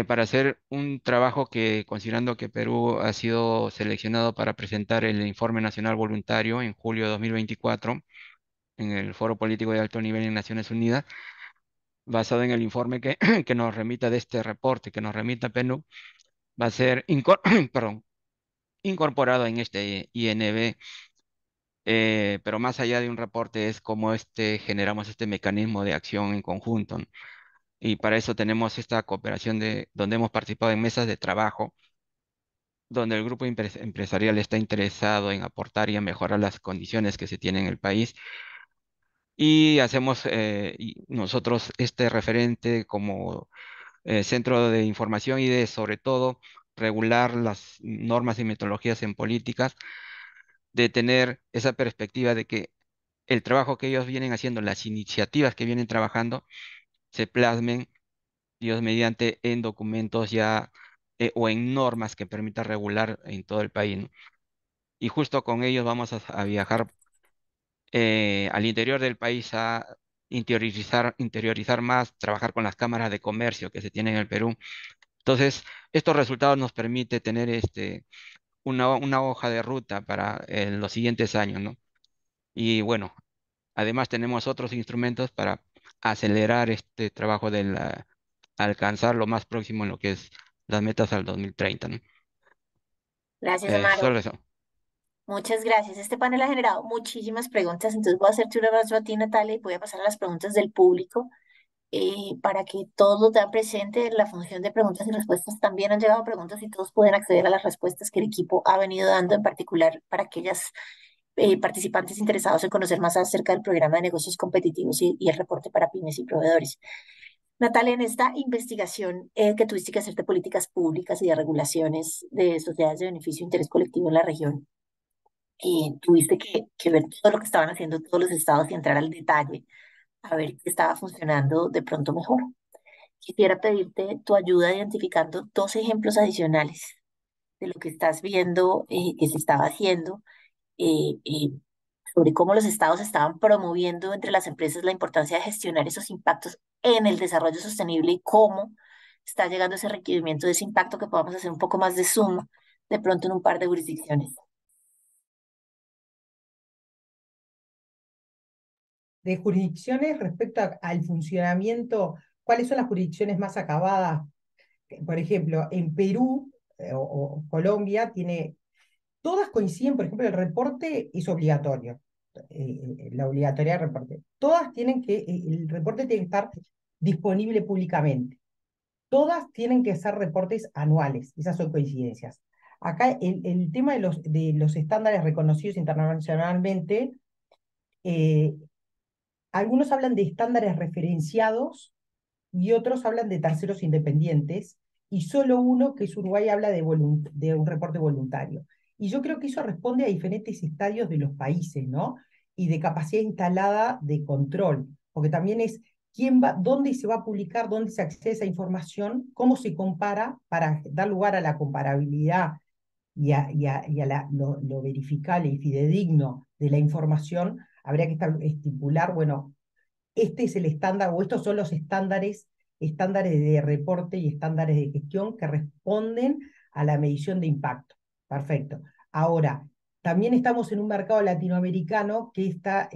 para hacer un trabajo que, considerando que Perú ha sido seleccionado para presentar el Informe Nacional Voluntario en julio de 2024 en el Foro Político de Alto Nivel en Naciones Unidas, basado en el informe que, que nos remita de este reporte, que nos remita PNUD, va a ser perdón, incorporado en este INB, pero más allá de un reporte es cómo generamos este mecanismo de acción en conjunto, ¿no? Y para eso tenemos esta cooperación donde hemos participado en mesas de trabajo, donde el grupo empresarial está interesado en aportar y a mejorar las condiciones que se tienen en el país. Y hacemos y nosotros este referente como centro de información y de, sobre todo, regular las normas y metodologías en políticas, de tener esa perspectiva de que el trabajo que ellos vienen haciendo, las iniciativas que vienen trabajando, se plasmen, Dios mediante, en documentos ya o en normas que permitan regular en todo el país, ¿no? Y justo con ellos vamos a viajar al interior del país a interiorizar más, trabajar con las cámaras de comercio que se tienen en el Perú. Entonces, estos resultados nos permite tener una hoja de ruta para los siguientes años, ¿no? Y bueno, además tenemos otros instrumentos para acelerar este trabajo de alcanzar lo más próximo en lo que es las metas al 2030, ¿no? Gracias, Amaro. Solo eso. Muchas gracias. Este panel ha generado muchísimas preguntas, entonces voy a hacerte una más yo a ti, Natalia, y voy a pasar a las preguntas del público para que todos lo tengan presente. La función de preguntas y respuestas también han llegado preguntas y todos pueden acceder a las respuestas que el equipo ha venido dando, en particular para aquellas participantes interesados en conocer más acerca del programa de negocios competitivos y el reporte para pymes y proveedores. Natalia, en esta investigación que tuviste que hacer de políticas públicas y de regulaciones de sociedades de beneficio e interés colectivo en la región, tuviste que ver todo lo que estaban haciendo todos los estados y entrar al detalle a ver qué estaba funcionando de pronto mejor. Quisiera pedirte tu ayuda identificando dos ejemplos adicionales de lo que estás viendo que se estaba haciendo, eh, eh, sobre cómo los estados estaban promoviendo entre las empresas la importancia de gestionar esos impactos en el desarrollo sostenible y cómo está llegando ese requerimiento de ese impacto que podamos hacer un poco más de zoom de pronto en un par de jurisdicciones. De jurisdicciones respecto al funcionamiento, ¿cuáles son las jurisdicciones más acabadas? Por ejemplo, en Perú o Colombia todas coinciden, por ejemplo, el reporte es obligatorio, la obligatoriedad del reporte. Todas el reporte tiene que estar disponible públicamente. Todas tienen que ser reportes anuales, esas son coincidencias. Acá el tema de los estándares reconocidos internacionalmente, eh, algunos hablan de estándares referenciados y otros hablan de terceros independientes, y solo uno, que es Uruguay, habla de un reporte voluntario. Y yo creo que eso responde a diferentes estadios de los países, ¿no? Y de capacidad instalada de control, porque también es dónde se va a publicar, dónde se accede a esa información, cómo se compara para dar lugar a la comparabilidad lo verificable y fidedigno de la información. Habría que estipular, bueno, este es el estándar, o estos son los estándares de reporte y estándares de gestión que responden a la medición de impacto. Perfecto. Ahora, también estamos en un mercado latinoamericano que está,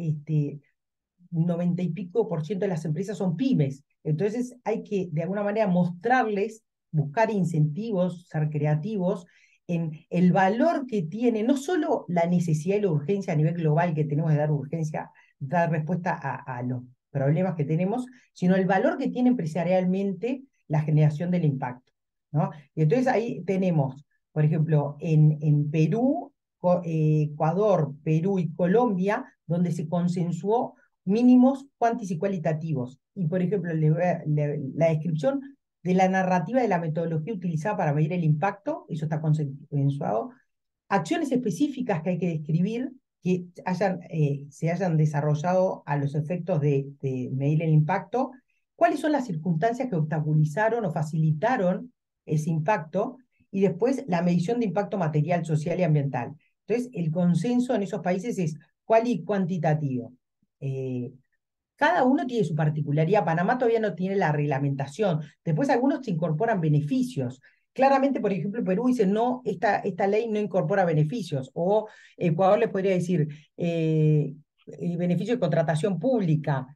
90 y pico por ciento de las empresas son pymes. Entonces hay que, de alguna manera, mostrarles, buscar incentivos, ser creativos en el valor que tiene, no solo la necesidad y la urgencia a nivel global que tenemos de dar respuesta a los problemas que tenemos, sino el valor que tiene empresarialmente la generación del impacto, ¿no? Y entonces ahí tenemos, por ejemplo, en Perú, Ecuador, Perú y Colombia, donde se consensuó mínimos cuantis y cualitativos. Y, por ejemplo, la descripción de la narrativa de la metodología utilizada para medir el impacto, eso está consensuado. Acciones específicas que hay que describir que se hayan desarrollado a los efectos de medir el impacto. ¿Cuáles son las circunstancias que obstaculizaron o facilitaron ese impacto? Y después la medición de impacto material, social y ambiental. Entonces, el consenso en esos países es cual y cuantitativo. Cada uno tiene su particularidad. Panamá todavía no tiene la reglamentación. Después algunos se incorporan beneficios. Claramente, por ejemplo, Perú dice, no, esta ley no incorpora beneficios. O Ecuador le podría decir, beneficio de contratación pública.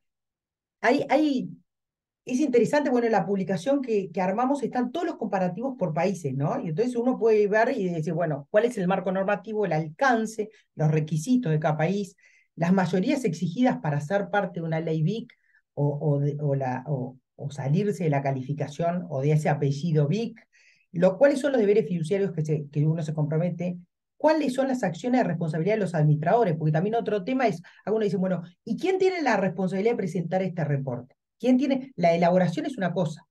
Es interesante, bueno, en la publicación que armamos están todos los comparativos por países, ¿no? Y entonces uno puede ver y decir, bueno, ¿cuál es el marco normativo, el alcance, los requisitos de cada país, las mayorías exigidas para ser parte de una ley BIC o salirse de la calificación o de ese apellido BIC? ¿Cuáles son los deberes fiduciarios que uno se compromete? ¿Cuáles son las acciones de responsabilidad de los administradores? Porque también otro tema es, algunos dicen, bueno, ¿y quién tiene la responsabilidad de presentar este reporte? ¿Quién tiene? La elaboración es una cosa,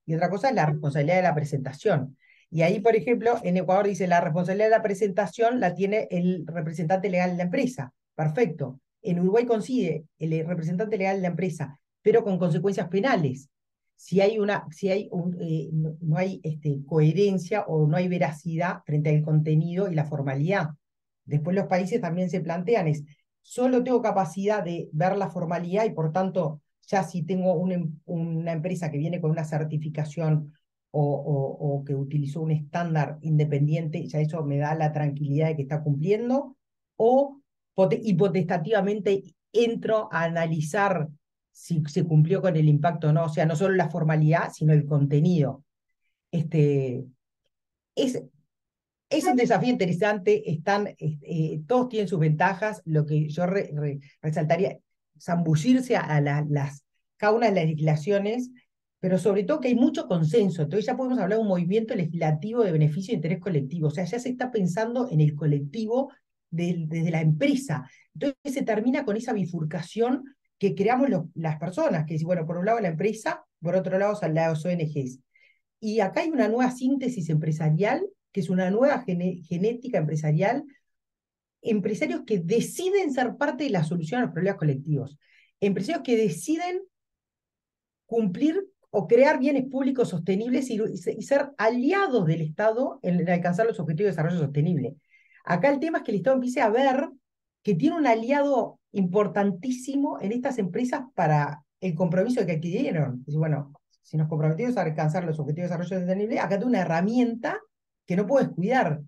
y otra cosa es la responsabilidad de la presentación. Y ahí, por ejemplo, en Ecuador dice, la responsabilidad de la presentación la tiene el representante legal de la empresa. Perfecto. En Uruguay coincide el representante legal de la empresa, pero con consecuencias penales. No hay coherencia o no hay veracidad frente al contenido y la formalidad. Después los países también se plantean solo tengo capacidad de ver la formalidad y por tanto ya si tengo una empresa que viene con una certificación o que utilizó un estándar independiente, ya eso me da la tranquilidad de que está cumpliendo, o hipotestativamente entro a analizar si se cumplió con el impacto o no, o sea, no solo la formalidad, sino el contenido. Este, es, es un desafío interesante, todos tienen sus ventajas, lo que yo resaltaría, zambullirse a cada una de las legislaciones, pero sobre todo que hay mucho consenso, entonces ya podemos hablar de un movimiento legislativo de beneficio e interés colectivo, o sea, ya se está pensando en el colectivo desde la empresa, entonces se termina con esa bifurcación que creamos las personas, que es, bueno, por un lado la empresa, por otro lado son las ONGs. Y acá hay una nueva síntesis empresarial, que es una nueva genética empresarial, empresarios que deciden ser parte de la solución a los problemas colectivos, empresarios que deciden cumplir o crear bienes públicos sostenibles y ser aliados del Estado en alcanzar los objetivos de desarrollo sostenible. Acá el tema es que el Estado empiece a ver que tiene un aliado importantísimo en estas empresas para el compromiso que adquirieron. Es decir, bueno, si nos comprometimos a alcanzar los objetivos de desarrollo sostenible, acá tengo una herramienta que no puedo descuidar,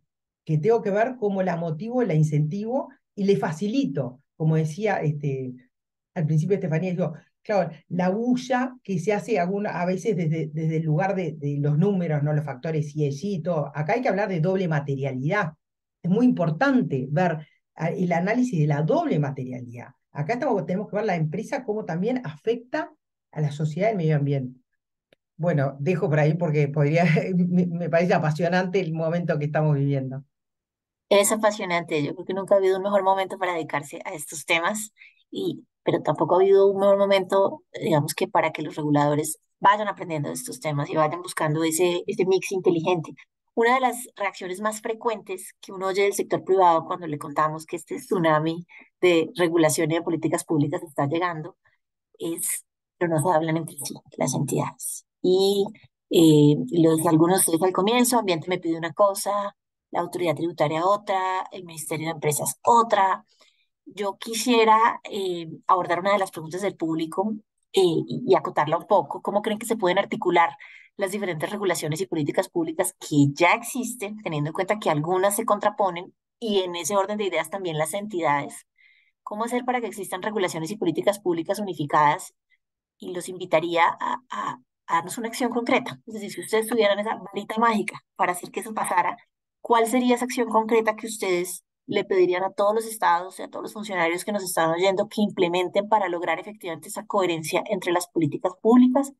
que tengo que ver cómo la motivo, la incentivo y le facilito. Como decía al principio Estefanía, dijo, claro, la bulla que se hace a veces desde el lugar de los números, ¿no? Los factores ESG y todo. Acá hay que hablar de doble materialidad. Es muy importante ver el análisis de la doble materialidad. Acá tenemos que ver la empresa cómo también afecta a la sociedad y el medio ambiente. Bueno, dejo por ahí porque me parece apasionante el momento que estamos viviendo. Es apasionante. Yo creo que nunca ha habido un mejor momento para dedicarse a estos temas, pero tampoco ha habido un mejor momento, digamos, que para que los reguladores vayan aprendiendo de estos temas y vayan buscando ese mix inteligente. Una de las reacciones más frecuentes que uno oye del sector privado cuando le contamos que este tsunami de regulación y de políticas públicas está llegando pero no se hablan entre sí, las entidades. Algunos de ustedes al comienzo, ambiente me pide una cosa, la autoridad tributaria otra, el Ministerio de Empresas otra. Yo quisiera abordar una de las preguntas del público y acotarla un poco. ¿Cómo creen que se pueden articular las diferentes regulaciones y políticas públicas que ya existen, teniendo en cuenta que algunas se contraponen y en ese orden de ideas también las entidades? ¿Cómo hacer para que existan regulaciones y políticas públicas unificadas? Y los invitaría a darnos una acción concreta. Es decir, si ustedes tuvieran esa varita mágica para hacer que eso pasara, ¿cuál sería esa acción concreta que ustedes le pedirían a todos los estados y a todos los funcionarios que nos están oyendo que implementen para lograr efectivamente esa coherencia entre las políticas públicas?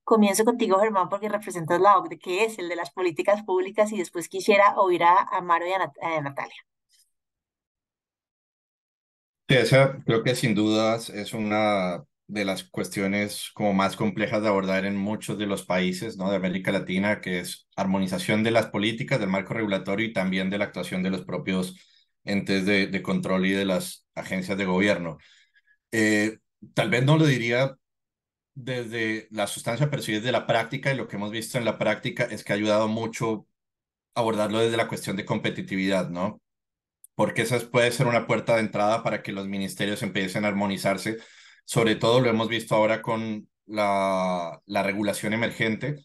Comienzo contigo, Germán, porque representas la OCDE, que es el de las políticas públicas, y después quisiera oír a Maro y a Natalia. Sí, esa creo que sin dudas es una de las cuestiones como más complejas de abordar en muchos de los países, ¿no? De América Latina, que es armonización de las políticas, del marco regulatorio y también de la actuación de los propios entes de control y de las agencias de gobierno. Eh, Tal vez no lo diría desde la sustancia, pero sí desde la práctica, y lo que hemos visto en la práctica es que ha ayudado mucho abordarlo desde la cuestión de competitividad, ¿no? Porque esa puede ser una puerta de entrada para que los ministerios empiecen a armonizarse. Sobre todo lo hemos visto ahora con la regulación emergente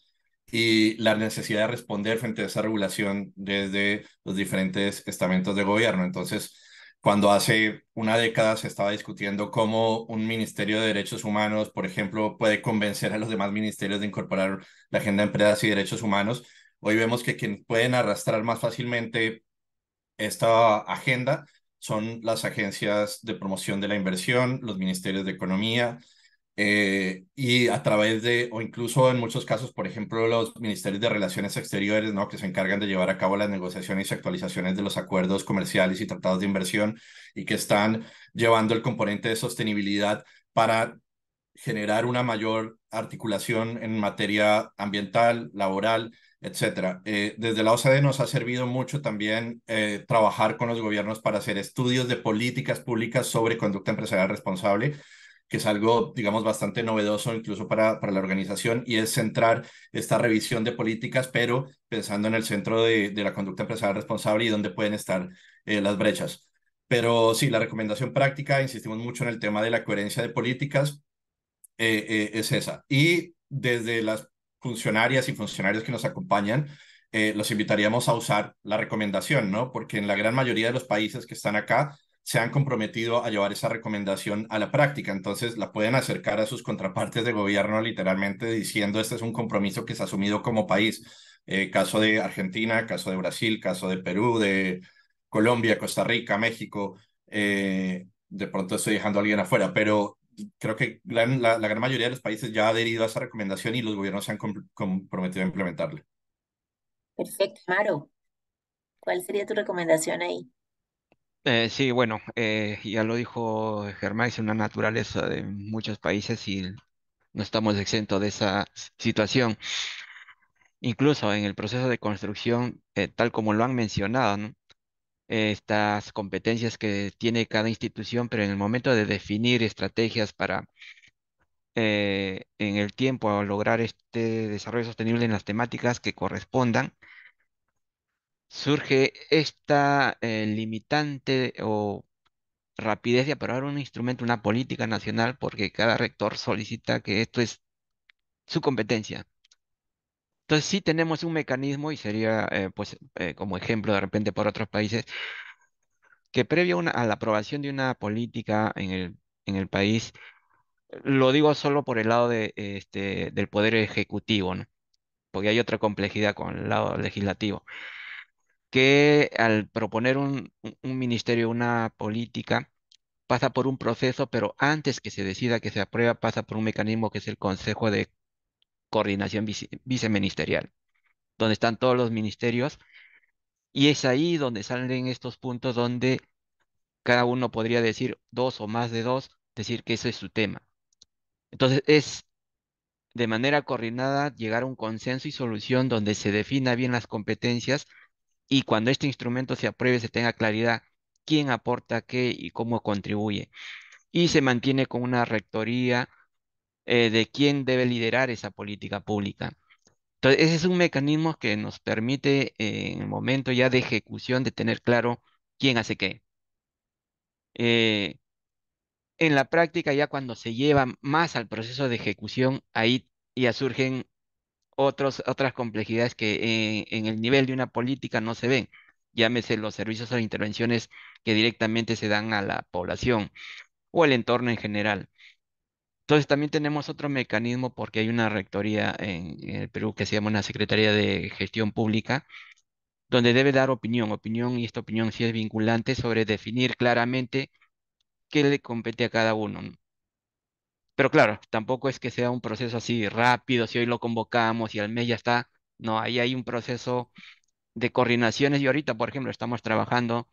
y la necesidad de responder frente a esa regulación desde los diferentes estamentos de gobierno. Entonces, cuando hace una década se estaba discutiendo cómo un Ministerio de Derechos Humanos, por ejemplo, puede convencer a los demás ministerios de incorporar la Agenda de Empresas y Derechos Humanos, hoy vemos que quienes pueden arrastrar más fácilmente esta agenda son las agencias de promoción de la inversión, los ministerios de economía, y a través de, o incluso en muchos casos, por ejemplo, los ministerios de relaciones exteriores, ¿no? Que se encargan de llevar a cabo las negociaciones y actualizaciones de los acuerdos comerciales y tratados de inversión y que están llevando el componente de sostenibilidad para generar una mayor articulación en materia ambiental, laboral, etcétera. Desde la OCDE nos ha servido mucho también trabajar con los gobiernos para hacer estudios de políticas públicas sobre conducta empresarial responsable, que es algo, digamos, bastante novedoso incluso para la organización, y es centrar esta revisión de políticas, pero pensando en el centro de la conducta empresarial responsable y dónde pueden estar las brechas. Pero sí, la recomendación práctica, insistimos mucho en el tema de la coherencia de políticas, es esa. Y desde las funcionarias y funcionarios que nos acompañan, los invitaríamos a usar la recomendación, ¿no? Porque en la gran mayoría de los países que están acá, se han comprometido a llevar esa recomendación a la práctica. Entonces la pueden acercar a sus contrapartes de gobierno literalmente diciendo este es un compromiso que se ha asumido como país. Caso de Argentina, caso de Brasil, caso de Perú, de Colombia, Costa Rica, México. De pronto estoy dejando a alguien afuera, pero creo que la gran mayoría de los países ya ha adherido a esa recomendación y los gobiernos se han comprometido a implementarla. Perfecto, Amaro. ¿Cuál sería tu recomendación ahí? Sí, bueno, ya lo dijo Germán, es una naturaleza de muchos países y no estamos exentos de esa situación. Incluso en el proceso de construcción, tal como lo han mencionado, ¿no? Estas competencias que tiene cada institución, pero en el momento de definir estrategias para en el tiempo lograr este desarrollo sostenible en las temáticas que correspondan, surge esta limitante o rapidez de aprobar un instrumento, una política nacional, porque cada rector solicita que esto es su competencia. Entonces sí tenemos un mecanismo y sería, pues, como ejemplo de repente por otros países, que previo a la aprobación de una política en el país, lo digo solo por el lado del poder ejecutivo, ¿no? Porque hay otra complejidad con el lado legislativo, que al proponer un ministerio, una política, pasa por un proceso, pero antes que se decida que se aprueba, pasa por un mecanismo que es el Consejo de Coordinación Viceministerial, donde están todos los ministerios, y es ahí donde salen estos puntos donde cada uno podría decir dos o más de dos, decir que eso es su tema. Entonces es de manera coordinada llegar a un consenso y solución donde se defina bien las competencias y cuando este instrumento se apruebe se tenga claridad quién aporta qué y cómo contribuye. Y se mantiene con una rectoría de quién debe liderar esa política pública. Entonces, ese es un mecanismo que nos permite en el momento ya de ejecución de tener claro quién hace qué. Eh, en la práctica, ya cuando se lleva más al proceso de ejecución, ahí ya surgen otras complejidades que en el nivel de una política no se ven. Llámese los servicios o intervenciones que directamente se dan a la población o el entorno en general. Entonces también tenemos otro mecanismo porque hay una rectoría en el Perú que se llama una Secretaría de Gestión Pública, donde debe dar opinión, y esta opinión sí es vinculante sobre definir claramente qué le compete a cada uno, ¿no? Pero claro, tampoco es que sea un proceso así rápido, si hoy lo convocamos y al mes ya está. No, ahí hay un proceso de coordinaciones y ahorita, por ejemplo, estamos trabajando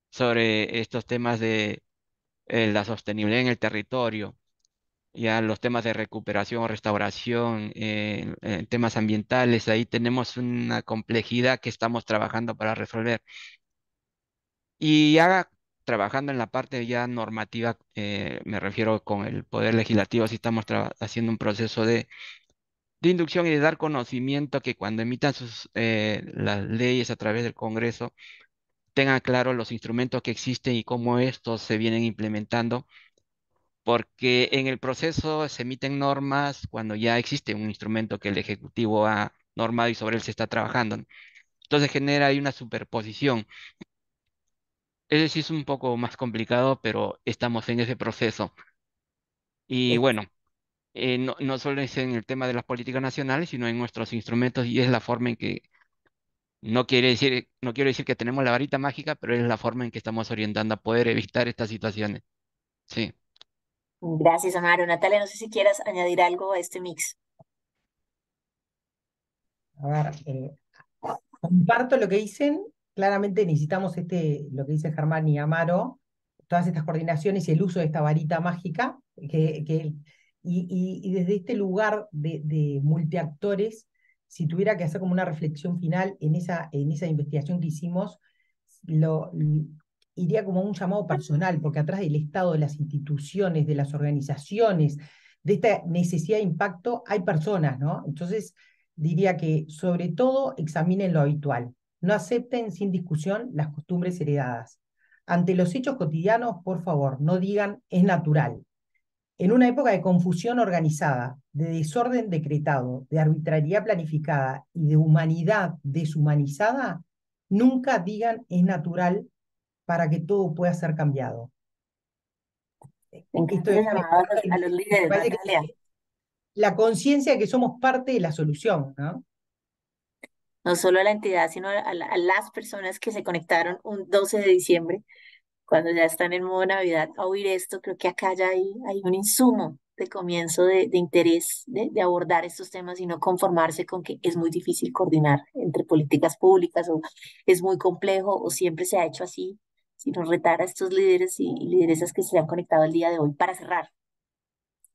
sobre estos temas de la sostenibilidad en el territorio, ya los temas de recuperación, restauración, temas ambientales, ahí tenemos una complejidad que estamos trabajando para resolver. Y ya trabajando en la parte ya normativa, me refiero con el Poder Legislativo, sí estamos haciendo un proceso de inducción y de dar conocimiento que cuando emitan las leyes a través del Congreso, tengan claro los instrumentos que existen y cómo estos se vienen implementando porque en el proceso se emiten normas cuando ya existe un instrumento que el Ejecutivo ha normado y sobre él se está trabajando, ¿no? Entonces genera ahí una superposición. Ese sí es un poco más complicado, pero estamos en ese proceso. Y bueno, no solo es en el tema de las políticas nacionales, sino en nuestros instrumentos y es la forma en que, no quiero decir que tenemos la varita mágica, pero es la forma en que estamos orientando a poder evitar estas situaciones. Sí. Gracias, Amaro. Natalia, no sé si quieras añadir algo a este mix. A ver, comparto lo que dicen. Claramente necesitamos lo que dice Germán y Amaro, todas estas coordinaciones y el uso de esta varita mágica, y desde este lugar de multiactores, si tuviera que hacer como una reflexión final en esa investigación que hicimos, lo, iría como un llamado personal, porque atrás del Estado, de las instituciones, de las organizaciones, de esta necesidad de impacto, hay personas, ¿no? Entonces, diría que sobre todo examinen lo habitual. No acepten sin discusión las costumbres heredadas. Ante los hechos cotidianos, por favor, no digan es natural. En una época de confusión organizada, de desorden decretado, de arbitrariedad planificada y de humanidad deshumanizada, nunca digan es natural para que todo pueda ser cambiado. Me encanta Esto ese me, llamado a los me líderes, parece que Natalia. la conciencia de que somos parte de la solución, ¿no? No solo a la entidad, sino a las personas que se conectaron un 12 de diciembre, cuando ya están en modo Navidad, a oír esto. Creo que acá ya hay un insumo de comienzo de interés de abordar estos temas y no conformarse con que es muy difícil coordinar entre políticas públicas o es muy complejo o siempre se ha hecho así, sino retar a estos líderes y lideresas que se han conectado el día de hoy para cerrar.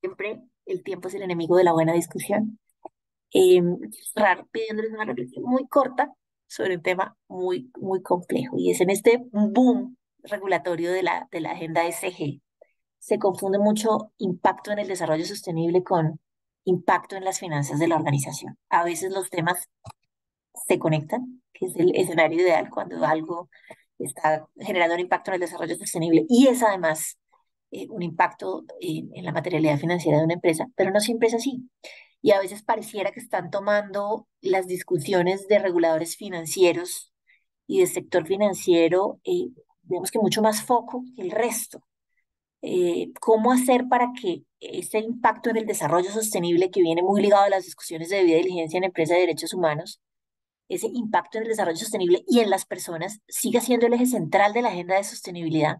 Siempre el tiempo es el enemigo de la buena discusión. Cerrar pidiéndoles una reflexión muy corta sobre un tema muy, muy complejo. Y es en este boom regulatorio de la agenda SG. Se confunde mucho impacto en el desarrollo sostenible con impacto en las finanzas de la organización. A veces los temas se conectan, que es el escenario ideal cuando algo está generando un impacto en el desarrollo sostenible y es además un impacto en la materialidad financiera de una empresa, pero no siempre es así. Y a veces pareciera que están tomando las discusiones de reguladores financieros y del sector financiero, digamos que mucho más foco que el resto. ¿Cómo hacer para que ese impacto en el desarrollo sostenible que viene muy ligado a las discusiones de debida diligencia en empresas de derechos humanos, ese impacto en el desarrollo sostenible y en las personas siga siendo el eje central de la agenda de sostenibilidad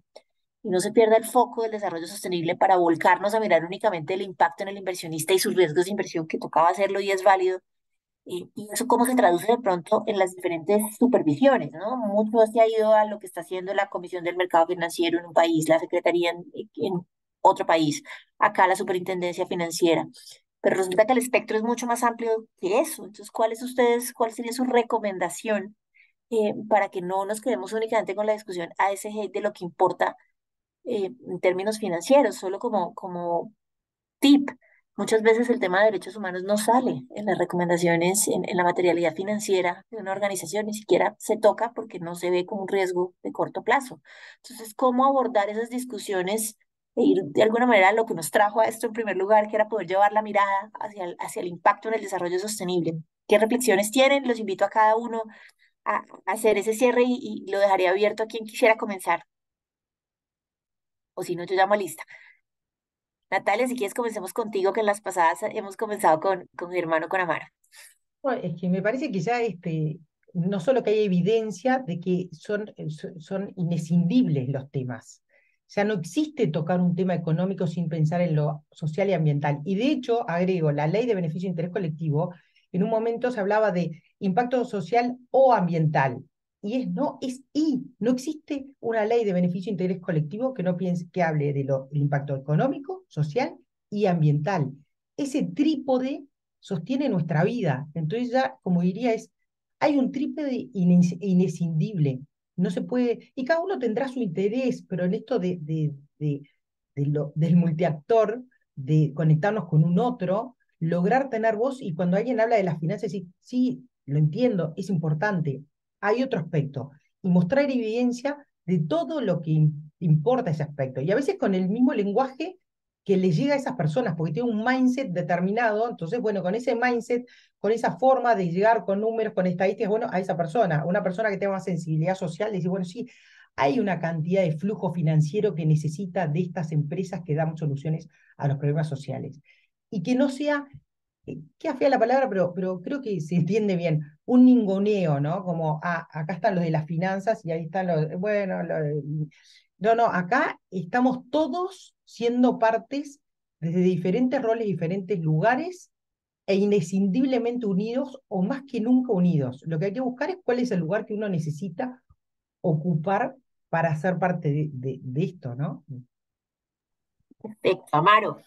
y no se pierda el foco del desarrollo sostenible para volcarnos a mirar únicamente el impacto en el inversionista y sus riesgos de inversión, que tocaba hacerlo y es válido? Y eso cómo se traduce de pronto en las diferentes supervisiones, ¿no? Mucho se ha ido a lo que está haciendo la Comisión del Mercado Financiero en un país, la Secretaría en otro país, acá la Superintendencia Financiera. Pero resulta que el espectro es mucho más amplio que eso. Entonces, cuál sería su recomendación para que no nos quedemos únicamente con la discusión ASG de lo que importa en términos financieros, solo como tip? Muchas veces el tema de derechos humanos no sale en las recomendaciones, en la materialidad financiera de una organización, ni siquiera se toca porque no se ve como un riesgo de corto plazo. Entonces, ¿cómo abordar esas discusiones e ir de alguna manera a lo que nos trajo a esto en primer lugar, que era poder llevar la mirada hacia el impacto en el desarrollo sostenible? ¿Qué reflexiones tienen? Los invito a cada uno a hacer ese cierre y lo dejaré abierto a quien quisiera comenzar, o si no, yo llamo lista. Natalia, si quieres comencemos contigo, que en las pasadas hemos comenzado con mi hermano, con Amaro. Bueno, es que me parece que ya no solo que hay evidencia de que son inescindibles los temas. Ya no existe tocar un tema económico sin pensar en lo social y ambiental. Y de hecho, agrego, la ley de beneficio de interés colectivo, en un momento se hablaba de impacto social o ambiental. No existe una ley de beneficio de interés colectivo que no piense, que hable de el impacto económico, social y ambiental. Ese trípode sostiene nuestra vida. Entonces ya, como diría, hay un trípode inescindible. No se puede, y cada uno tendrá su interés, pero en esto del multiactor, de conectarnos con un otro, lograr tener voz, y cuando alguien habla de las finanzas, sí, sí, lo entiendo, es importante. Hay otro aspecto, y mostrar evidencia de todo lo que importa ese aspecto. Y a veces con el mismo lenguaje que les llega a esas personas, porque tiene un mindset determinado. Entonces, bueno, con ese mindset, con esa forma de llegar con números, con estadísticas, bueno, a esa persona, una persona que tenga más sensibilidad social, dice, bueno, sí, hay una cantidad de flujo financiero que necesita de estas empresas que dan soluciones a los problemas sociales. Y que no sea, queda fea la palabra, pero creo que se entiende bien, un ninguneo, ¿no? Como, acá están los de las finanzas y ahí están los, bueno, no, no, acá estamos todos siendo partes desde diferentes roles, diferentes lugares e inescindiblemente unidos o más que nunca unidos. Lo que hay que buscar es cuál es el lugar que uno necesita ocupar para ser parte de esto, ¿no? Perfecto, Amaro.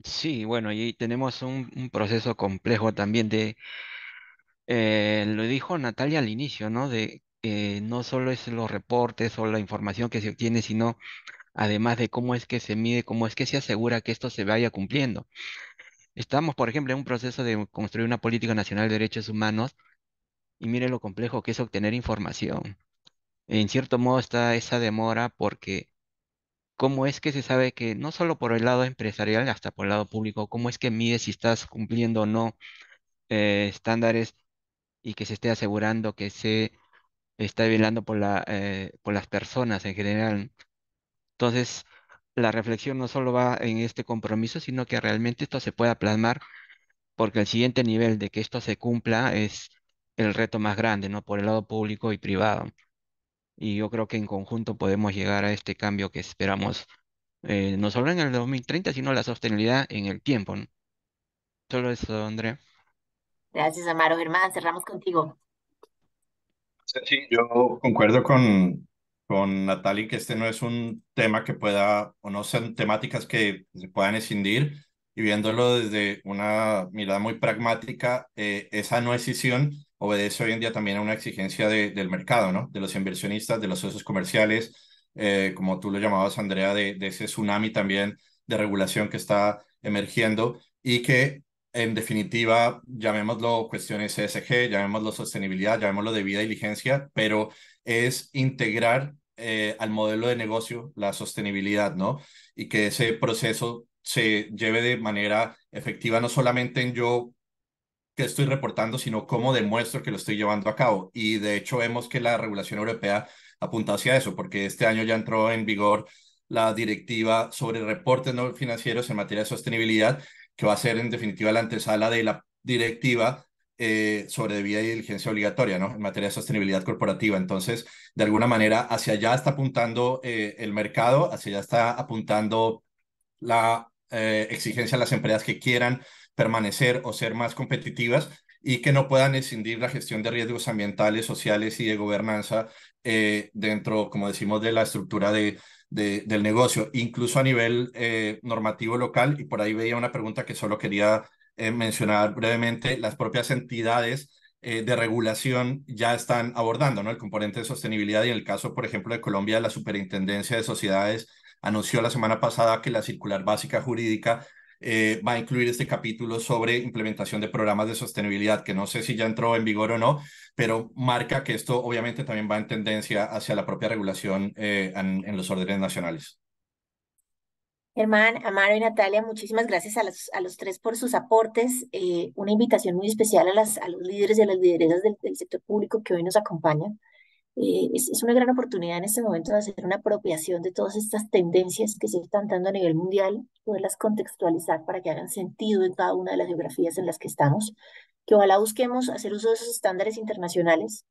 Sí, bueno, y tenemos un proceso complejo también lo dijo Natalia al inicio, ¿no? De no solo es los reportes o la información que se obtiene, sino además de cómo es que se mide, cómo es que se asegura que esto se vaya cumpliendo. Estamos, por ejemplo, en un proceso de construir una política nacional de derechos humanos y mire lo complejo que es obtener información. En cierto modo está esa demora porque cómo es que se sabe que no solo por el lado empresarial, hasta por el lado público, cómo es que mide si estás cumpliendo o no estándares y que se esté asegurando que se está velando por las personas en general. Entonces, la reflexión no solo va en este compromiso, sino que realmente esto se pueda plasmar, porque el siguiente nivel de que esto se cumpla es el reto más grande, ¿no? Por el lado público y privado. Y yo creo que en conjunto podemos llegar a este cambio que esperamos, no solo en el 2030, sino la sostenibilidad en el tiempo, ¿no? Solo eso, Andrea. Gracias, Amaro. Germán, cerramos contigo. Sí, sí, yo concuerdo con Natalie que este no es un tema que pueda, o no son temáticas que se puedan escindir, y viéndolo desde una mirada muy pragmática, esa no decisión obedece hoy en día también a una exigencia del mercado, ¿no? De los inversionistas, de los socios comerciales, como tú lo llamabas, Andrea, de ese tsunami también de regulación que está emergiendo y que en definitiva, llamémoslo cuestiones ESG, llamémoslo sostenibilidad, llamémoslo debida diligencia, pero es integrar al modelo de negocio la sostenibilidad, ¿no? Y que ese proceso se lleve de manera efectiva, no solamente en yo que estoy reportando, sino cómo demuestro que lo estoy llevando a cabo. Y de hecho vemos que la regulación europea apunta hacia eso, porque este año ya entró en vigor la directiva sobre reportes no financieros en materia de sostenibilidad, que va a ser en definitiva la antesala de la directiva sobre debida y diligencia obligatoria, ¿no? En materia de sostenibilidad corporativa. Entonces, de alguna manera, hacia allá está apuntando el mercado, hacia allá está apuntando la exigencia a las empresas que quieran permanecer o ser más competitivas y que no puedan escindir la gestión de riesgos ambientales, sociales y de gobernanza dentro, como decimos, de la estructura del negocio, incluso a nivel normativo local. Y por ahí veía una pregunta que solo quería mencionar brevemente. Las propias entidades de regulación ya están abordando, ¿no? El componente de sostenibilidad, y en el caso, por ejemplo, de Colombia, la Superintendencia de Sociedades anunció la semana pasada que la circular básica jurídica va a incluir este capítulo sobre implementación de programas de sostenibilidad, que no sé si ya entró en vigor o no, pero marca que esto obviamente también va en tendencia hacia la propia regulación en los órdenes nacionales. Germán, Amaro y Natalia, muchísimas gracias a los tres por sus aportes. Una invitación muy especial a los líderes y a las lideresas del sector público que hoy nos acompañan. Es una gran oportunidad en este momento de hacer una apropiación de todas estas tendencias que se están dando a nivel mundial, poderlas contextualizar para que hagan sentido en cada una de las geografías en las que estamos, que ojalá busquemos hacer uso de esos estándares internacionales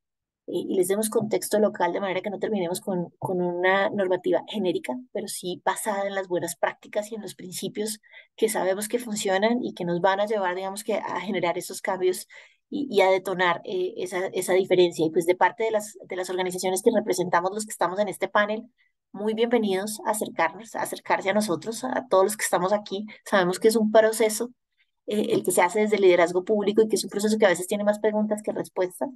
y les demos contexto local de manera que no terminemos con una normativa genérica, pero sí basada en las buenas prácticas y en los principios que sabemos que funcionan y que nos van a llevar, digamos que, a generar esos cambios y a detonar esa diferencia. Y pues de parte de las organizaciones que representamos los que estamos en este panel, muy bienvenidos a acercarnos, a acercarse a nosotros, a todos los que estamos aquí. Sabemos que es un proceso el que se hace desde el liderazgo público y que es un proceso que a veces tiene más preguntas que respuestas,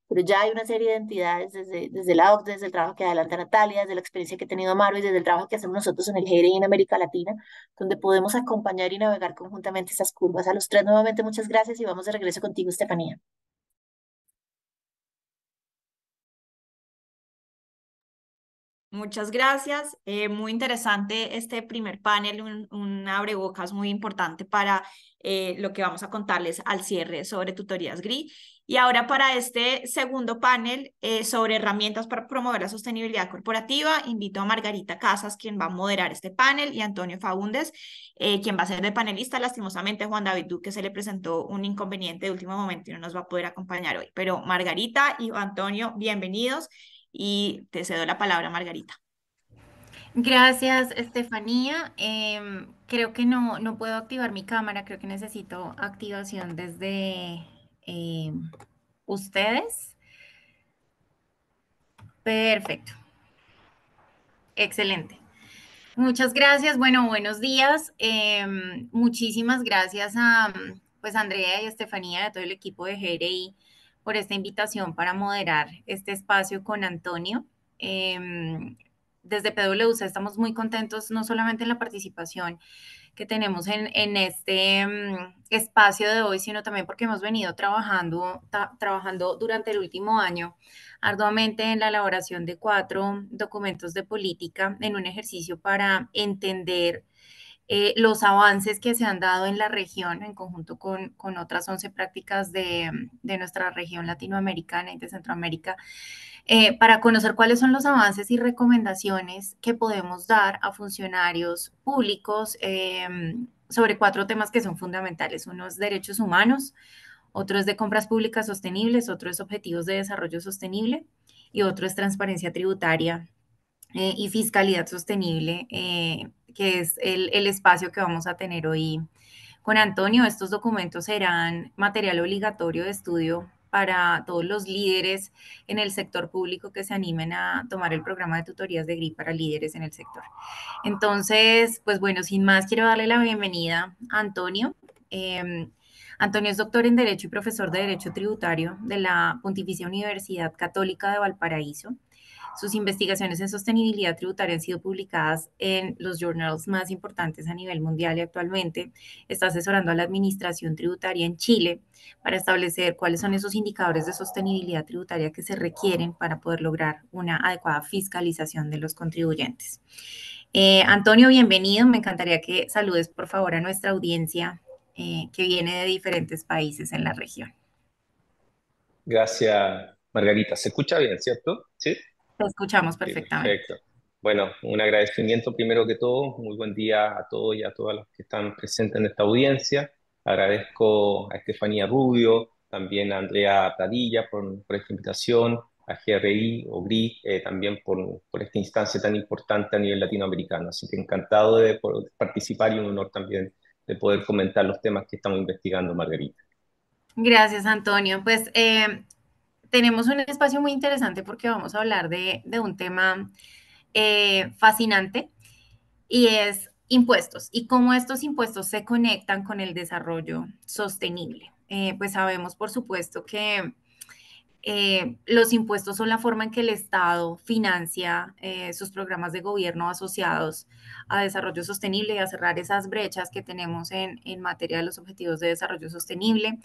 pero ya hay una serie de entidades desde la OCDE, desde el trabajo que adelanta Natalia, desde la experiencia que ha tenido Amaro y desde el trabajo que hacemos nosotros en el GRI en América Latina, donde podemos acompañar y navegar conjuntamente esas curvas. A los tres nuevamente muchas gracias y vamos de regreso contigo, Estefanía. Muchas gracias. Muy interesante este primer panel, un abrebocas muy importante para lo que vamos a contarles al cierre sobre tutorías GRI. Y ahora para este segundo panel sobre herramientas para promover la sostenibilidad corporativa, invito a Margarita Casas, quien va a moderar este panel, y Antonio Faúndez, quien va a ser de panelista. Lastimosamente, Juan David Duque se le presentó un inconveniente de último momento y no nos va a poder acompañar hoy. Pero Margarita y Antonio, bienvenidos. Y te cedo la palabra, Margarita. Gracias, Estefanía. Creo que no puedo activar mi cámara, creo que necesito activación desde ustedes. Perfecto. Excelente. Muchas gracias. Bueno, buenos días. Muchísimas gracias a pues Andrea y Estefanía de todo el equipo de GRI por esta invitación para moderar este espacio con Antonio. Desde PwC estamos muy contentos no solamente en la participación que tenemos en este espacio de hoy, sino también porque hemos venido trabajando durante el último año arduamente en la elaboración de 4 documentos de política en un ejercicio para entender los avances que se han dado en la región en conjunto con otras 11 prácticas de nuestra región latinoamericana y de Centroamérica, para conocer cuáles son los avances y recomendaciones que podemos dar a funcionarios públicos sobre 4 temas que son fundamentales. Uno es derechos humanos, otro es de compras públicas sostenibles, otro es objetivos de desarrollo sostenible y otro es transparencia tributaria y fiscalidad sostenible, que es el espacio que vamos a tener hoy con Antonio. Estos documentos serán material obligatorio de estudio para todos los líderes en el sector público que se animen a tomar el programa de tutorías de GRI para líderes en el sector. Entonces, pues bueno, sin más, quiero darle la bienvenida a Antonio. Antonio es doctor en Derecho y profesor de Derecho Tributario de la Pontificia Universidad Católica de Valparaíso. Sus investigaciones en sostenibilidad tributaria han sido publicadas en los journals más importantes a nivel mundial y actualmente está asesorando a la administración tributaria en Chile para establecer cuáles son esos indicadores de sostenibilidad tributaria que se requieren para poder lograr una adecuada fiscalización de los contribuyentes. Antonio, bienvenido. Me encantaría que saludes, por favor, a nuestra audiencia que viene de diferentes países en la región. Gracias, Margarita. ¿Se escucha bien, cierto? ¿Sí? Te escuchamos perfectamente. Perfecto. Bueno, un agradecimiento primero que todo. Muy buen día a todos y a todas las que están presentes en esta audiencia. Agradezco a Estefanía Rubio, también a Andrea Pradilla por esta invitación, a GRI o GRI también por esta instancia tan importante a nivel latinoamericano. Así que encantado de poder participar y un honor también de poder comentar los temas que estamos investigando, Margarita. Gracias, Antonio. Pues tenemos un espacio muy interesante porque vamos a hablar de un tema fascinante y es impuestos y cómo estos impuestos se conectan con el desarrollo sostenible. Pues sabemos, por supuesto, que los impuestos son la forma en que el Estado financia sus programas de gobierno asociados a desarrollo sostenible y a cerrar esas brechas que tenemos en materia de los objetivos de desarrollo sostenible.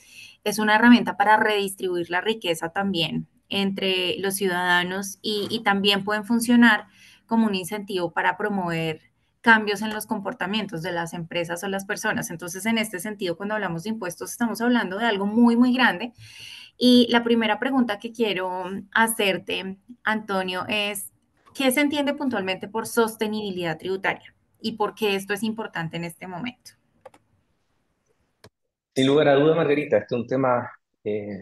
Es una herramienta para redistribuir la riqueza también entre los ciudadanos y también pueden funcionar como un incentivo para promover cambios en los comportamientos de las empresas o las personas. Entonces, en este sentido, cuando hablamos de impuestos, estamos hablando de algo muy, muy grande. Y la primera pregunta que quiero hacerte, Antonio, es, ¿qué se entiende puntualmente por sostenibilidad tributaria y por qué esto es importante en este momento? Sin lugar a duda, Margarita, este es un tema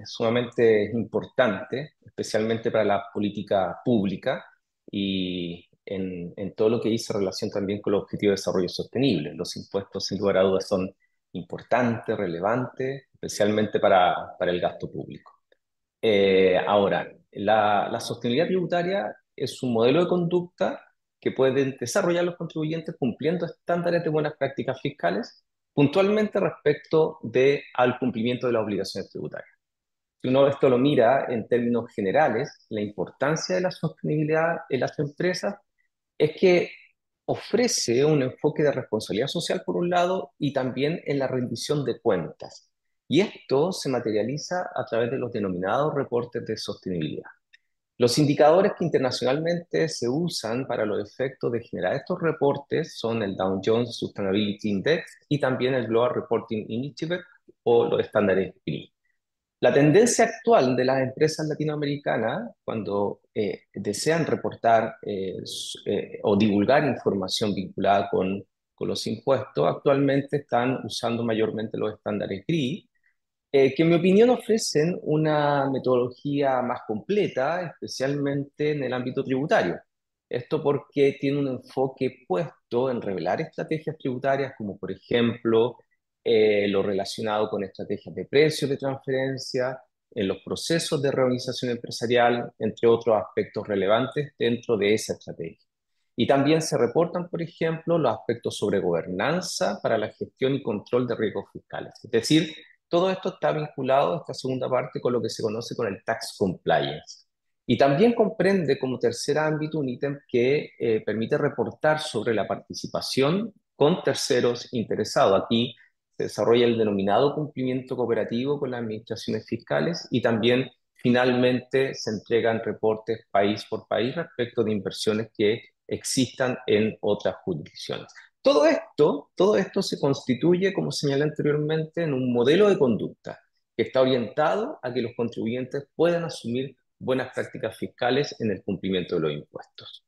sumamente importante, especialmente para la política pública y en todo lo que dice relación también con los objetivos de desarrollo sostenible. Los impuestos, sin lugar a dudas, son importantes, relevantes, especialmente para el gasto público. Ahora, la sostenibilidad tributaria es un modelo de conducta que pueden desarrollar los contribuyentes cumpliendo estándares de buenas prácticas fiscales, puntualmente respecto al cumplimiento de las obligaciones tributarias. Si uno esto lo mira en términos generales, la importancia de la sostenibilidad en las empresas es que ofrece un enfoque de responsabilidad social por un lado y también en la rendición de cuentas. Y esto se materializa a través de los denominados reportes de sostenibilidad. Los indicadores que internacionalmente se usan para los efectos de generar estos reportes son el Dow Jones Sustainability Index y también el Global Reporting Initiative o los estándares GRI. La tendencia actual de las empresas latinoamericanas, cuando desean reportar o divulgar información vinculada con los impuestos, actualmente están usando mayormente los estándares GRI, que en mi opinión ofrecen una metodología más completa, especialmente en el ámbito tributario. Esto porque tiene un enfoque puesto en revelar estrategias tributarias, como por ejemplo lo relacionado con estrategias de precios de transferencia, en los procesos de reorganización empresarial, entre otros aspectos relevantes dentro de esa estrategia. Y también se reportan, por ejemplo, los aspectos sobre gobernanza para la gestión y control de riesgos fiscales. Es decir, todo esto está vinculado, esta segunda parte, con lo que se conoce con el tax compliance. Y también comprende como tercer ámbito un ítem que permite reportar sobre la participación con terceros interesados. Aquí se desarrolla el denominado cumplimiento cooperativo con las administraciones fiscales y también finalmente se entregan reportes país por país respecto de inversiones que existan en otras jurisdicciones. Todo esto se constituye, como señalé anteriormente, en un modelo de conducta que está orientado a que los contribuyentes puedan asumir buenas prácticas fiscales en el cumplimiento de los impuestos.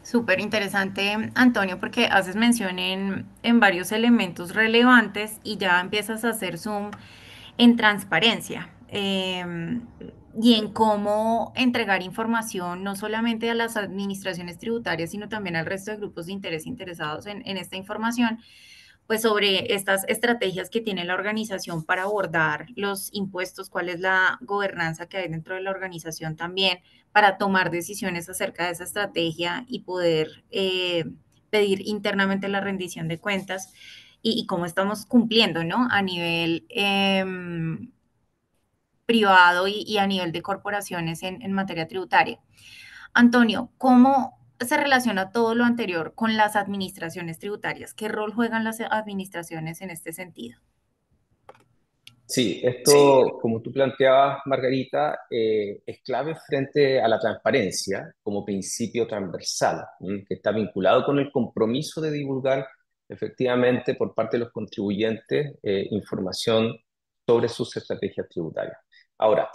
Súper interesante, Antonio, porque haces mención en varios elementos relevantes y ya empiezas a hacer zoom en transparencia y en cómo entregar información no solamente a las administraciones tributarias, sino también al resto de grupos de interés interesados en esta información, pues sobre estas estrategias que tiene la organización para abordar los impuestos, cuál es la gobernanza que hay dentro de la organización también, para tomar decisiones acerca de esa estrategia y poder pedir internamente la rendición de cuentas y cómo estamos cumpliendo, ¿no? A nivel privado y a nivel de corporaciones en materia tributaria. Antonio, ¿cómo se relaciona todo lo anterior con las administraciones tributarias? ¿Qué rol juegan las administraciones en este sentido? Sí, esto, como tú planteabas, Margarita, es clave frente a la transparencia como principio transversal, que está vinculado con el compromiso de divulgar efectivamente por parte de los contribuyentes información sobre sus estrategias tributarias. Ahora,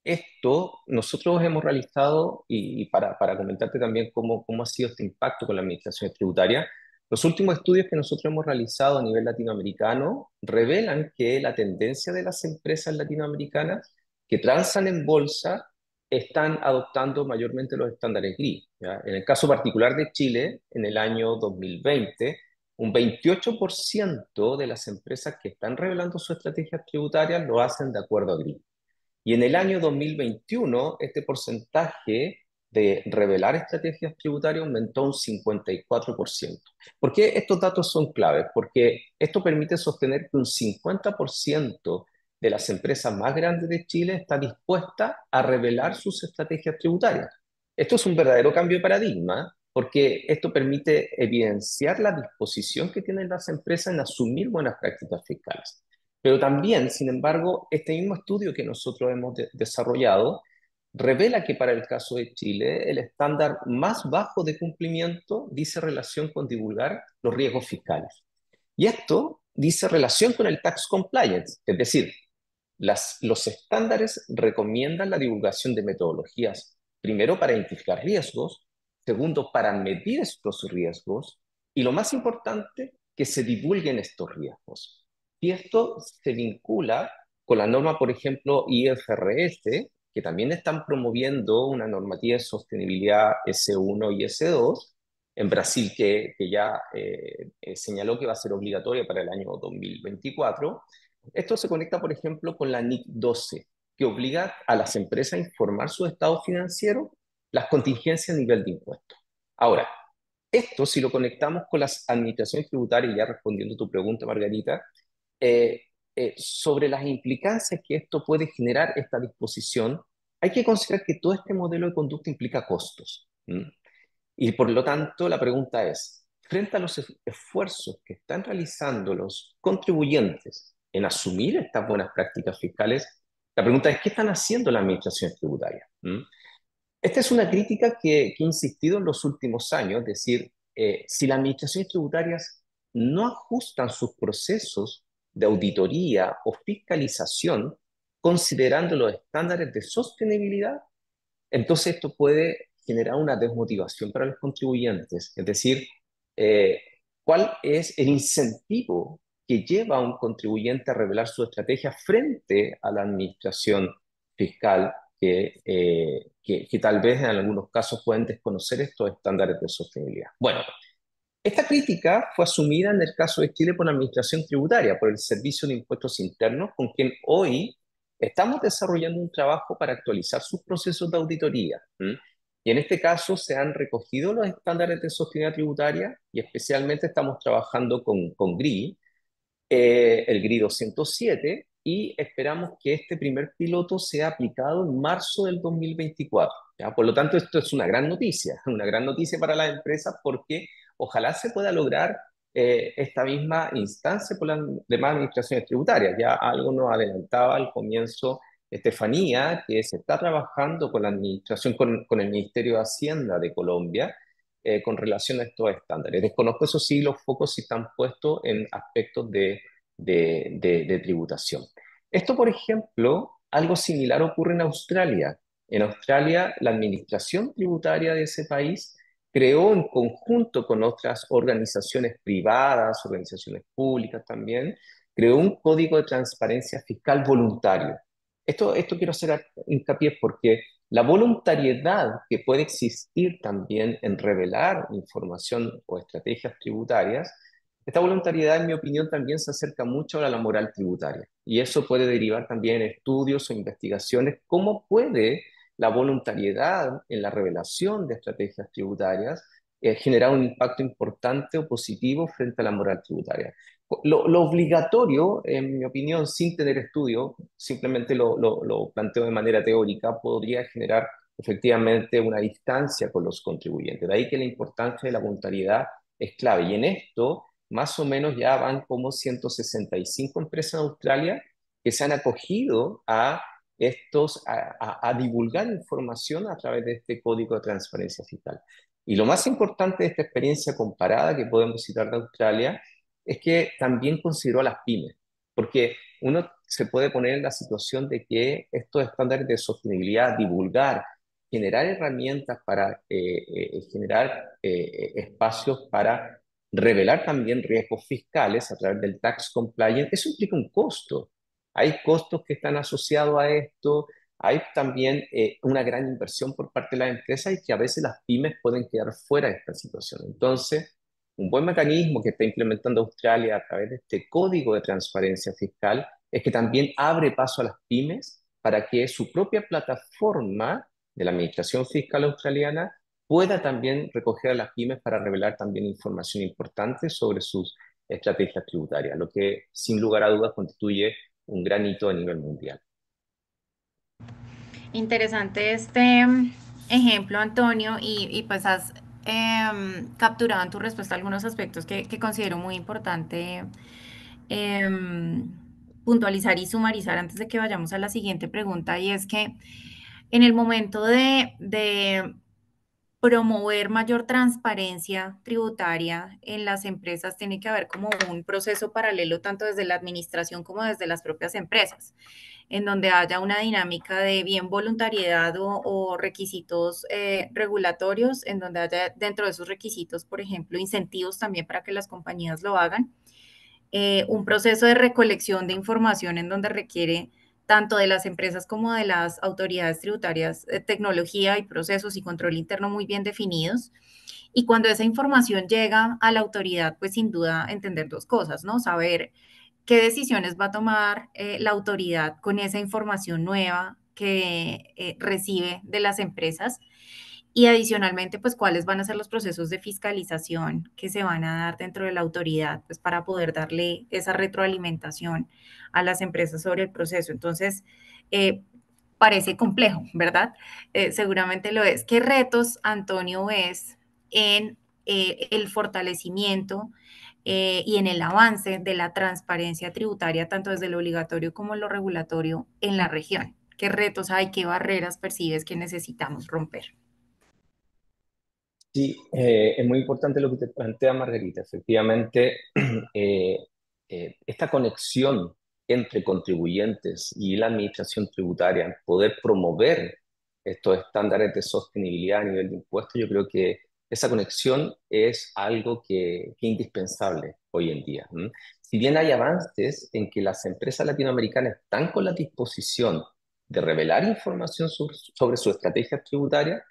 esto nosotros hemos realizado, y para comentarte también cómo ha sido este impacto con la administración tributaria, los últimos estudios que nosotros hemos realizado a nivel latinoamericano revelan que la tendencia de las empresas latinoamericanas que transan en bolsa están adoptando mayormente los estándares GRI, ¿ya? En el caso particular de Chile, en el año 2020, un 28% de las empresas que están revelando sus estrategias tributarias lo hacen de acuerdo a GRI. Y en el año 2021, este porcentaje de revelar estrategias tributarias aumentó un 54%. ¿Por qué estos datos son claves? Porque esto permite sostener que un 50% de las empresas más grandes de Chile está dispuesta a revelar sus estrategias tributarias. Esto es un verdadero cambio de paradigma, porque esto permite evidenciar la disposición que tienen las empresas en asumir buenas prácticas fiscales. Pero también, sin embargo, este mismo estudio que nosotros hemos desarrollado revela que para el caso de Chile, el estándar más bajo de cumplimiento dice relación con divulgar los riesgos fiscales. Y esto dice relación con el tax compliance, es decir, los estándares recomiendan la divulgación de metodologías, primero para identificar riesgos, segundo para medir estos riesgos y lo más importante, que se divulguen estos riesgos. Y esto se vincula con la norma, por ejemplo, IFRS, que también están promoviendo una normativa de sostenibilidad S1 y S2, en Brasil que ya señaló que va a ser obligatoria para el año 2024. Esto se conecta, por ejemplo, con la NIC 12, que obliga a las empresas a informar su estado financiero, las contingencias a nivel de impuestos. Ahora, esto si lo conectamos con las administraciones tributarias, ya respondiendo a tu pregunta, Margarita, sobre las implicancias que esto puede generar esta disposición, hay que considerar que todo este modelo de conducta implica costos. Y por lo tanto, la pregunta es, frente a los esfuerzos que están realizando los contribuyentes en asumir estas buenas prácticas fiscales, la pregunta es, ¿qué están haciendo las administraciones tributarias? Esta es una crítica que he insistido en los últimos años, es decir, si las administraciones tributarias no ajustan sus procesos de auditoría o fiscalización considerando los estándares de sostenibilidad, entonces esto puede generar una desmotivación para los contribuyentes. Es decir, eh, ¿cuál es el incentivo que lleva a un contribuyente a revelar su estrategia frente a la administración fiscal que tal vez en algunos casos pueden desconocer estos estándares de sostenibilidad? Bueno, esta crítica fue asumida en el caso de Chile por la Administración Tributaria, por el Servicio de Impuestos Internos, con quien hoy estamos desarrollando un trabajo para actualizar sus procesos de auditoría. Y en este caso se han recogido los estándares de sostenibilidad tributaria y especialmente estamos trabajando con GRI, el GRI 207, y esperamos que este primer piloto sea aplicado en marzo del 2024. ¿Ya? Por lo tanto, esto es una gran noticia para las empresas porque ojalá se pueda lograr esta misma instancia por las demás administraciones tributarias. Ya algo nos adelantaba al comienzo Estefanía, que se está trabajando con la administración, con el Ministerio de Hacienda de Colombia, con relación a estos estándares. Desconozco, eso sí, los focos si están puestos en aspectos de tributación. Esto, por ejemplo, algo similar ocurre en Australia. En Australia, la administración tributaria de ese país creó en conjunto con otras organizaciones privadas, organizaciones públicas también, creó un código de transparencia fiscal voluntario. Esto quiero hacer hincapié porque la voluntariedad que puede existir también en revelar información o estrategias tributarias, esta voluntariedad, en mi opinión, también se acerca mucho a la moral tributaria. Y eso puede derivar también en estudios o investigaciones, cómo puede la voluntariedad en la revelación de estrategias tributarias generar un impacto importante o positivo frente a la moral tributaria. Lo obligatorio, en mi opinión, sin tener estudio, simplemente lo planteo de manera teórica, podría generar efectivamente una distancia con los contribuyentes. De ahí que la importancia de la voluntariedad es clave. Y en esto, más o menos ya van como 165 empresas en Australia que se han acogido a divulgar información a través de este código de transparencia fiscal. Y lo más importante de esta experiencia comparada que podemos citar de Australia es que también consideró a las pymes, porque uno se puede poner en la situación de que estos estándares de sostenibilidad, divulgar, generar herramientas para generar espacios para revelar también riesgos fiscales a través del tax compliance, eso implica un costo. Hay costos que están asociados a esto, hay también una gran inversión por parte de las empresas y que a veces las pymes pueden quedar fuera de esta situación. Entonces, un buen mecanismo que está implementando Australia a través de este código de transparencia fiscal es que también abre paso a las pymes para que su propia plataforma de la Administración Fiscal Australiana pueda también recoger a las pymes para revelar también información importante sobre sus estrategias tributarias, lo que sin lugar a dudas constituye un gran hito a nivel mundial. Interesante este ejemplo, Antonio, y pues has capturado en tu respuesta algunos aspectos que considero muy importante em, puntualizar y sumarizar antes de que vayamos a la siguiente pregunta, y es que en el momento de promover mayor transparencia tributaria en las empresas, tiene que haber como un proceso paralelo tanto desde la administración como desde las propias empresas, en donde haya una dinámica de bien voluntariedad o requisitos regulatorios, en donde haya dentro de esos requisitos, por ejemplo, incentivos también para que las compañías lo hagan, un proceso de recolección de información en donde requiere tanto de las empresas como de las autoridades tributarias, tecnología y procesos y control interno muy bien definidos. Y cuando esa información llega a la autoridad, pues sin duda entender dos cosas, ¿no? Saber qué decisiones va a tomar la autoridad con esa información nueva que recibe de las empresas y adicionalmente, pues cuáles van a ser los procesos de fiscalización que se van a dar dentro de la autoridad, pues para poder darle esa retroalimentación a las empresas sobre el proceso. Entonces, parece complejo, ¿verdad? Seguramente lo es. ¿Qué retos, Antonio, ves en el fortalecimiento y en el avance de la transparencia tributaria, tanto desde lo obligatorio como lo regulatorio en la región? ¿Qué retos hay? ¿Qué barreras percibes que necesitamos romper? Sí, es muy importante lo que te plantea Margarita. Efectivamente, eh, esta conexión entre contribuyentes y la administración tributaria, poder promover estos estándares de sostenibilidad a nivel de impuestos, yo creo que esa conexión es algo que es indispensable hoy en día. Si bien hay avances en que las empresas latinoamericanas están con la disposición de revelar información sobre su estrategia tributaria,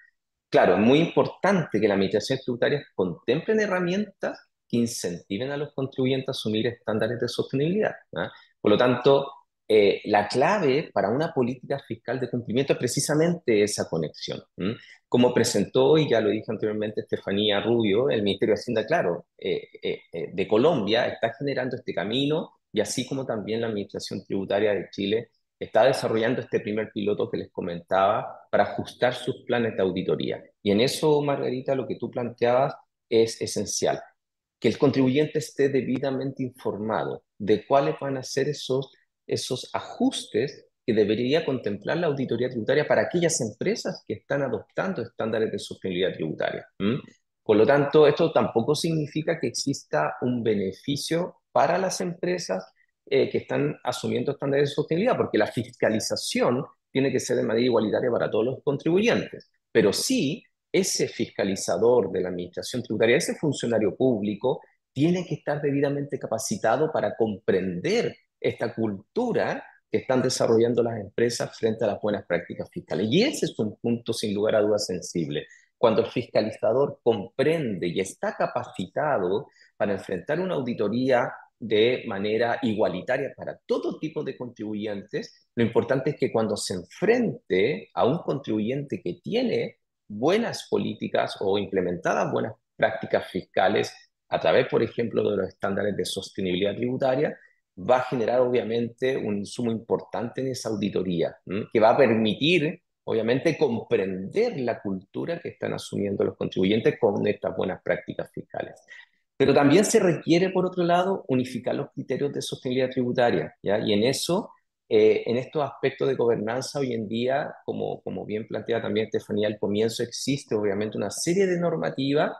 claro, es muy importante que las administraciones tributarias contemplen herramientas que incentiven a los contribuyentes a asumir estándares de sostenibilidad, ¿ah? Por lo tanto, la clave para una política fiscal de cumplimiento es precisamente esa conexión. Como presentó, y ya lo dije anteriormente, Estefanía Rubio, el Ministerio de Hacienda, claro, de Colombia está generando este camino y así como también la Administración Tributaria de Chile está desarrollando este primer piloto que les comentaba para ajustar sus planes de auditoría. Y en eso, Margarita, lo que tú planteabas es esencial, que el contribuyente esté debidamente informado de cuáles van a ser esos ajustes que debería contemplar la auditoría tributaria para aquellas empresas que están adoptando estándares de sostenibilidad tributaria. Por lo tanto, esto tampoco significa que exista un beneficio para las empresas que están asumiendo estándares de sostenibilidad, porque la fiscalización tiene que ser de manera igualitaria para todos los contribuyentes. Pero sí, ese fiscalizador de la administración tributaria, ese funcionario público, tiene que estar debidamente capacitado para comprender esta cultura que están desarrollando las empresas frente a las buenas prácticas fiscales. Y ese es un punto, sin lugar a dudas, sensible. Cuando el fiscalizador comprende y está capacitado para enfrentar una auditoría de manera igualitaria para todo tipo de contribuyentes, lo importante es que cuando se enfrente a un contribuyente que tiene buenas políticas o implementadas buenas prácticas fiscales a través, por ejemplo, de los estándares de sostenibilidad tributaria, va a generar obviamente un insumo importante en esa auditoría, que va a permitir obviamente comprender la cultura que están asumiendo los contribuyentes con estas buenas prácticas fiscales. Pero también se requiere, por otro lado, unificar los criterios de sostenibilidad tributaria, ¿ya? Y en eso, en estos aspectos de gobernanza, hoy en día, como bien plantea también Estefanía al comienzo, existe obviamente una serie de normativas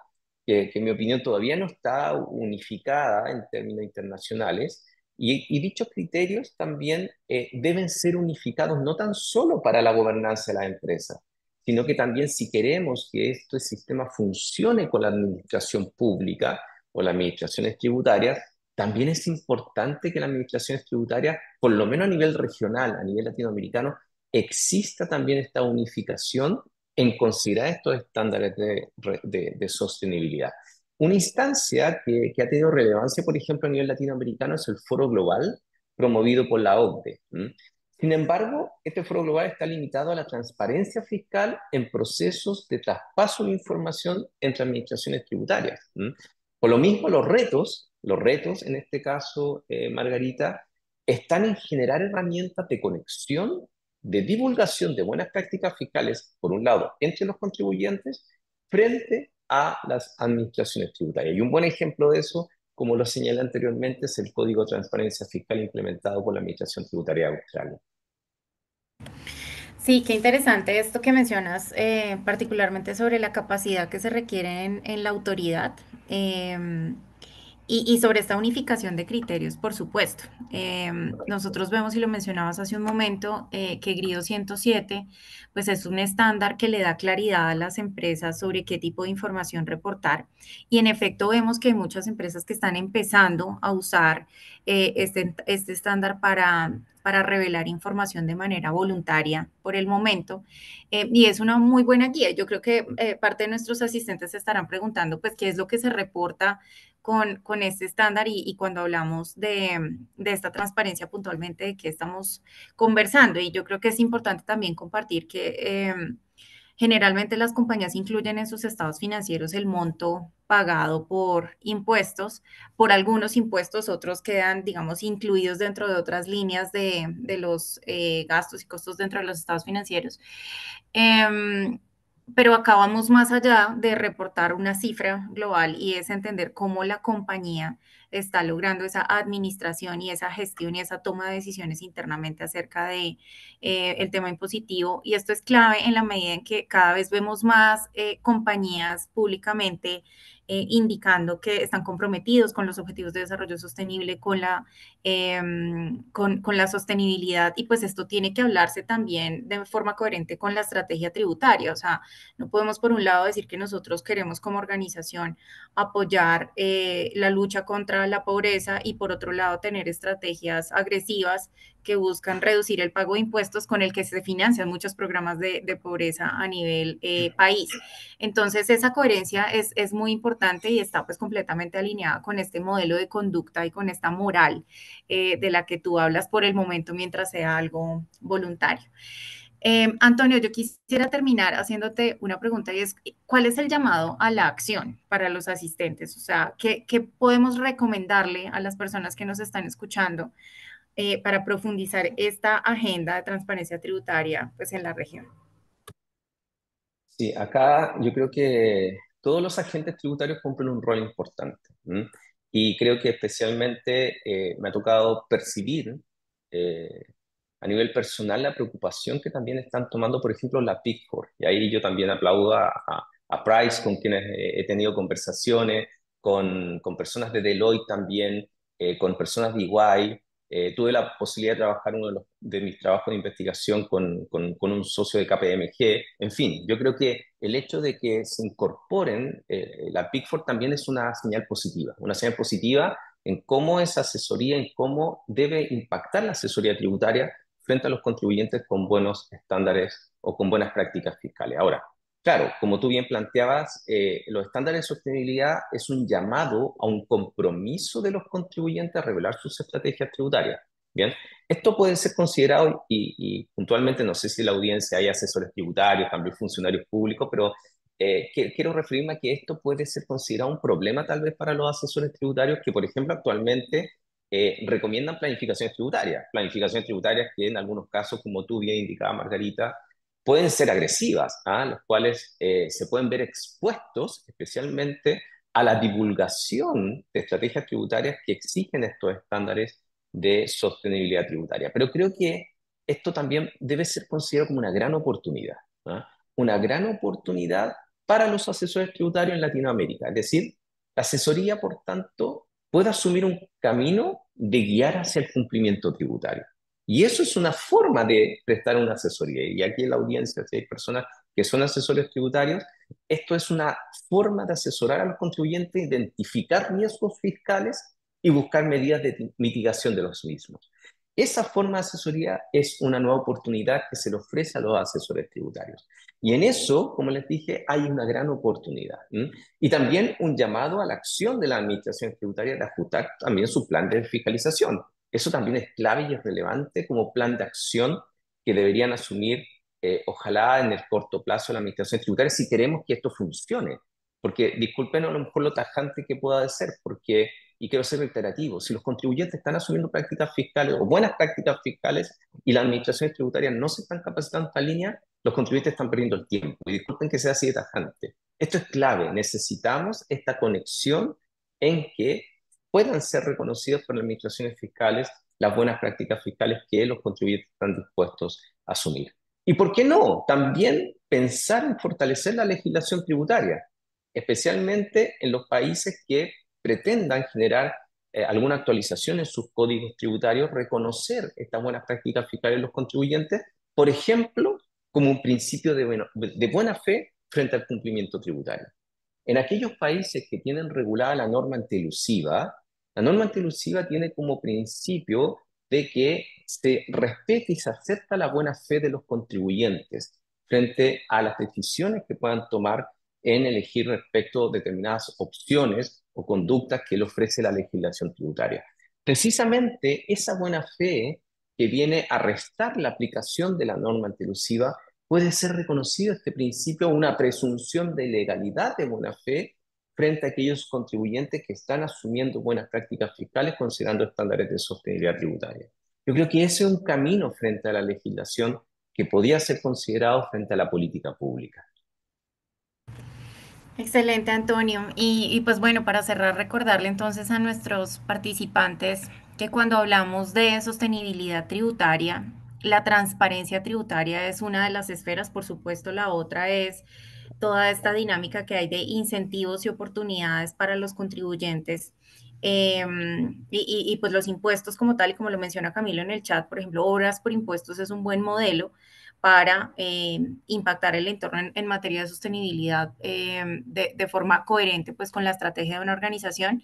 que en mi opinión todavía no está unificada en términos internacionales, y dichos criterios también deben ser unificados no tan solo para la gobernanza de las empresas, sino que también si queremos que este sistema funcione con la administración pública o las administraciones tributarias, también es importante que las administraciones tributarias, por lo menos a nivel regional, a nivel latinoamericano, exista también esta unificación en considerar estos estándares de sostenibilidad. Una instancia que ha tenido relevancia, por ejemplo, a nivel latinoamericano es el Foro Global promovido por la OCDE. Sin embargo, este Foro Global está limitado a la transparencia fiscal en procesos de traspaso de información entre administraciones tributarias. Por lo mismo, los retos en este caso, Margarita, están en generar herramientas de conexión, de divulgación de buenas prácticas fiscales, por un lado, entre los contribuyentes, frente a las administraciones tributarias. Y un buen ejemplo de eso, como lo señalé anteriormente, es el Código de Transparencia Fiscal implementado por la Administración Tributaria de Australia. Sí, qué interesante esto que mencionas, particularmente sobre la capacidad que se requiere en la autoridad. Y sobre esta unificación de criterios, por supuesto. Nosotros vemos, y lo mencionabas hace un momento, que GRIO 107, pues es un estándar que le da claridad a las empresas sobre qué tipo de información reportar. Y en efecto vemos que hay muchas empresas que están empezando a usar este estándar para revelar información de manera voluntaria por el momento. Y es una muy buena guía. Yo creo que parte de nuestros asistentes se estarán preguntando, pues, qué es lo que se reporta con este estándar y cuando hablamos de esta transparencia puntualmente, de qué estamos conversando. Y yo creo que es importante también compartir que generalmente las compañías incluyen en sus estados financieros el monto pagado por impuestos, por algunos impuestos, otros quedan, digamos, incluidos dentro de otras líneas de los gastos y costos dentro de los estados financieros. Em, pero acá vamos más allá de reportar una cifra global y es entender cómo la compañía está logrando esa administración y esa gestión y esa toma de decisiones internamente acerca de el tema impositivo. Y esto es clave en la medida en que cada vez vemos más compañías públicamente indicando que están comprometidos con los objetivos de desarrollo sostenible, con la sostenibilidad, y pues esto tiene que hablarse también de forma coherente con la estrategia tributaria. O sea, no podemos por un lado decir que nosotros queremos como organización apoyar la lucha contra la pobreza y por otro lado tener estrategias agresivas que buscan reducir el pago de impuestos con el que se financian muchos programas de pobreza a nivel país. Entonces, esa coherencia es muy importante y está pues completamente alineada con este modelo de conducta y con esta moral de la que tú hablas por el momento mientras sea algo voluntario. Antonio, yo quisiera terminar haciéndote una pregunta y es, ¿cuál es el llamado a la acción para los asistentes? O sea, ¿qué podemos recomendarle a las personas que nos están escuchando para profundizar esta agenda de transparencia tributaria pues, en la región? Sí, acá yo creo que todos los agentes tributarios cumplen un rol importante. Y creo que especialmente me ha tocado percibir eh, a nivel personal la preocupación que también están tomando, por ejemplo, la Big Four. Y ahí yo también aplaudo a Price, con quienes he tenido conversaciones, con personas de Deloitte también, con personas de EY. Tuve la posibilidad de trabajar uno de mis trabajos de investigación con un socio de KPMG. En fin, yo creo que el hecho de que se incorporen la Big Four también es una señal positiva en cómo esa asesoría, en cómo debe impactar la asesoría tributaria frente a los contribuyentes con buenos estándares o con buenas prácticas fiscales. Ahora, claro, como tú bien planteabas, los estándares de sostenibilidad es un llamado a un compromiso de los contribuyentes a revelar sus estrategias tributarias. Bien, esto puede ser considerado, y puntualmente no sé si en la audiencia hay asesores tributarios, también funcionarios públicos, pero quiero referirme a que esto puede ser considerado un problema tal vez para los asesores tributarios que, por ejemplo, actualmente recomiendan planificaciones tributarias que en algunos casos, como tú bien indicabas, Margarita, pueden ser agresivas, los cuales se pueden ver expuestos especialmente a la divulgación de estrategias tributarias que exigen estos estándares de sostenibilidad tributaria. Pero creo que esto también debe ser considerado como una gran oportunidad, una gran oportunidad para los asesores tributarios en Latinoamérica. Es decir, la asesoría, por tanto, puede asumir un camino de guiar hacia el cumplimiento tributario. Y eso es una forma de prestar una asesoría. Y aquí en la audiencia, si hay personas que son asesores tributarios, esto es una forma de asesorar a los contribuyentes, identificar riesgos fiscales y buscar medidas de mitigación de los mismos. Esa forma de asesoría es una nueva oportunidad que se le ofrece a los asesores tributarios. Y en eso, como les dije, hay una gran oportunidad. Y también un llamado a la acción de la administración tributaria de ajustar también su plan de fiscalización. Eso también es clave y es relevante como plan de acción que deberían asumir, ojalá en el corto plazo, la administración tributaria si queremos que esto funcione. Porque, disculpen a lo mejor lo tajante que pueda ser, porque, y quiero ser reiterativo, si los contribuyentes están asumiendo prácticas fiscales o buenas prácticas fiscales y las administraciones tributarias no se están capacitando en esta línea, los contribuyentes están perdiendo el tiempo. Y disculpen que sea así de tajante. Esto es clave. Necesitamos esta conexión en que puedan ser reconocidas por las administraciones fiscales las buenas prácticas fiscales que los contribuyentes están dispuestos a asumir. ¿Y por qué no? También pensar en fortalecer la legislación tributaria, especialmente en los países que pretendan generar alguna actualización en sus códigos tributarios, reconocer estas buenas prácticas fiscales de los contribuyentes, por ejemplo, como un principio de buena fe frente al cumplimiento tributario. En aquellos países que tienen regulada la norma antielusiva tiene como principio de que se respete y se acepta la buena fe de los contribuyentes frente a las decisiones que puedan tomar en elegir respecto a determinadas opciones o conductas que le ofrece la legislación tributaria. Precisamente esa buena fe que viene a restar la aplicación de la norma antielusiva puede ser reconocido este principio una presunción de legalidad de buena fe frente a aquellos contribuyentes que están asumiendo buenas prácticas fiscales considerando estándares de sostenibilidad tributaria. Yo creo que ese es un camino frente a la legislación que podía ser considerado frente a la política pública. Excelente, Antonio. Y pues bueno, para cerrar, recordarle entonces a nuestros participantes que cuando hablamos de sostenibilidad tributaria, la transparencia tributaria es una de las esferas, por supuesto, la otra es toda esta dinámica que hay de incentivos y oportunidades para los contribuyentes. Pues los impuestos como tal, y como lo menciona Camilo en el chat, por ejemplo, obras por impuestos es un buen modelo para impactar el entorno en materia de sostenibilidad de forma coherente pues con la estrategia de una organización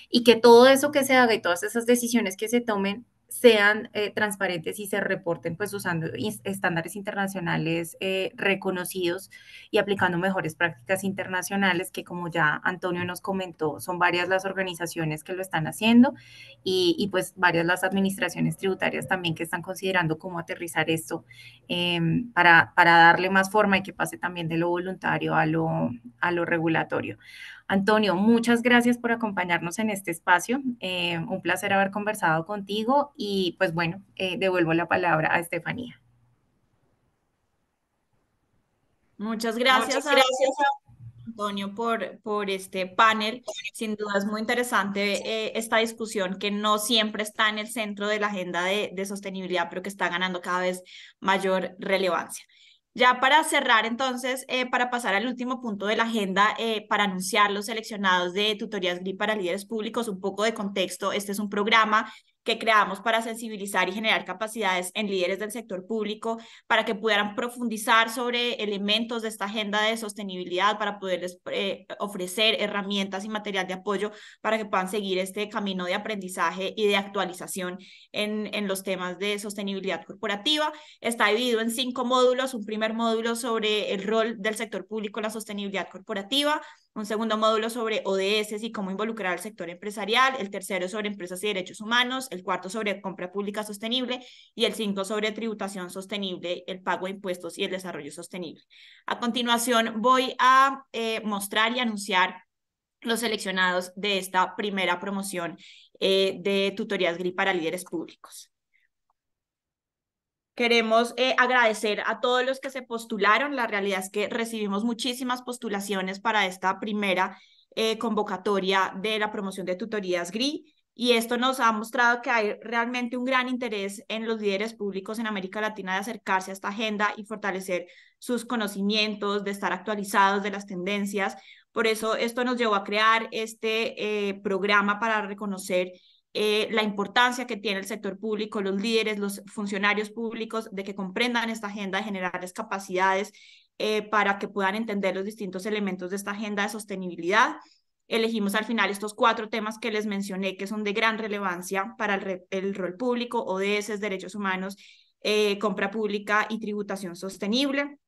y que todo eso que se haga y todas esas decisiones que se tomen sean transparentes y se reporten pues usando estándares internacionales reconocidos y aplicando mejores prácticas internacionales que como ya Antonio nos comentó, son varias las organizaciones que lo están haciendo pues varias las administraciones tributarias también que están considerando cómo aterrizar esto para darle más forma y que pase también de lo voluntario a lo regulatorio. Antonio, muchas gracias por acompañarnos en este espacio. Un placer haber conversado contigo y pues bueno, devuelvo la palabra a Estefanía. Muchas gracias a Antonio por este panel. Sin duda es muy interesante esta discusión que no siempre está en el centro de la agenda de sostenibilidad, pero que está ganando cada vez mayor relevancia. Ya para cerrar, entonces, para pasar al último punto de la agenda, para anunciar los seleccionados de Tutorías GRI para líderes públicos, un poco de contexto. Este es un programa que creamos para sensibilizar y generar capacidades en líderes del sector público para que puedan profundizar sobre elementos de esta agenda de sostenibilidad, para poderles ofrecer herramientas y material de apoyo para que puedan seguir este camino de aprendizaje y de actualización en los temas de sostenibilidad corporativa. Está dividido en 5 módulos. Un primer módulo sobre el rol del sector público en la sostenibilidad corporativa, un segundo módulo sobre ODS y cómo involucrar al sector empresarial, el tercero sobre empresas y derechos humanos, el cuarto sobre compra pública sostenible y el 5 sobre tributación sostenible, el pago de impuestos y el desarrollo sostenible. A continuación voy a mostrar y anunciar los seleccionados de esta primera promoción de Tutorías GRI para líderes públicos. Queremos agradecer a todos los que se postularon. La realidad es que recibimos muchísimas postulaciones para esta primera convocatoria de la promoción de Tutorías GRI, y esto nos ha mostrado que hay realmente un gran interés en los líderes públicos en América Latina de acercarse a esta agenda y fortalecer sus conocimientos, de estar actualizados de las tendencias. Por eso esto nos llevó a crear este programa para reconocer la importancia que tiene el sector público, los líderes, los funcionarios públicos, de que comprendan esta agenda, de generarles capacidades para que puedan entender los distintos elementos de esta agenda de sostenibilidad. Elegimos al final estos 4 temas que les mencioné, que son de gran relevancia para el rol público: ODS, derechos humanos, compra pública y tributación sostenible.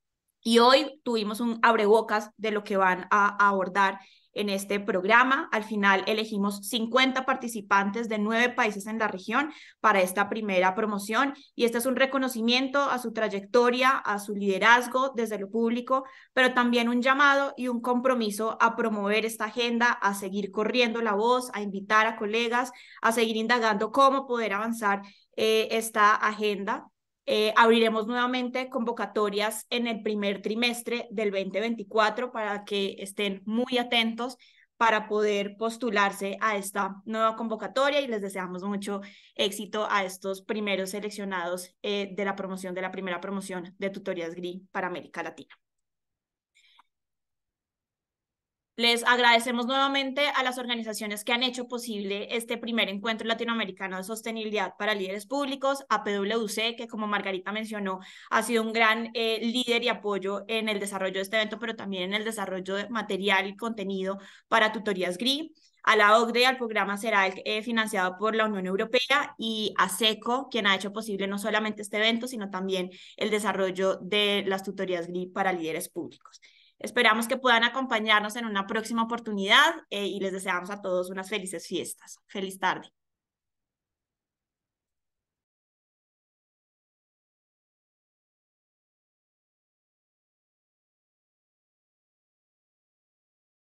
Y hoy tuvimos un abrebocas de lo que van a abordar en este programa. Al final elegimos 50 participantes de 9 países en la región para esta primera promoción, y este es un reconocimiento a su trayectoria, a su liderazgo desde lo público, pero también un llamado y un compromiso a promover esta agenda, a seguir corriendo la voz, a invitar a colegas, a seguir indagando cómo poder avanzar esta agenda. Abriremos nuevamente convocatorias en el primer trimestre del 2024 para que estén muy atentos para poder postularse a esta nueva convocatoria, y les deseamos mucho éxito a estos primeros seleccionados de la promoción, de la primera promoción de Tutorías GRI para América Latina. Les agradecemos nuevamente a las organizaciones que han hecho posible este primer encuentro latinoamericano de sostenibilidad para líderes públicos, a PwC, que como Margarita mencionó, ha sido un gran líder y apoyo en el desarrollo de este evento, pero también en el desarrollo de material y contenido para Tutorías GRI, a la OCDE, al programa CERAL financiado por la Unión Europea, y a SECO, quien ha hecho posible no solamente este evento, sino también el desarrollo de las Tutorías GRI para líderes públicos. Esperamos que puedan acompañarnos en una próxima oportunidad y les deseamos a todos unas felices fiestas. Feliz tarde.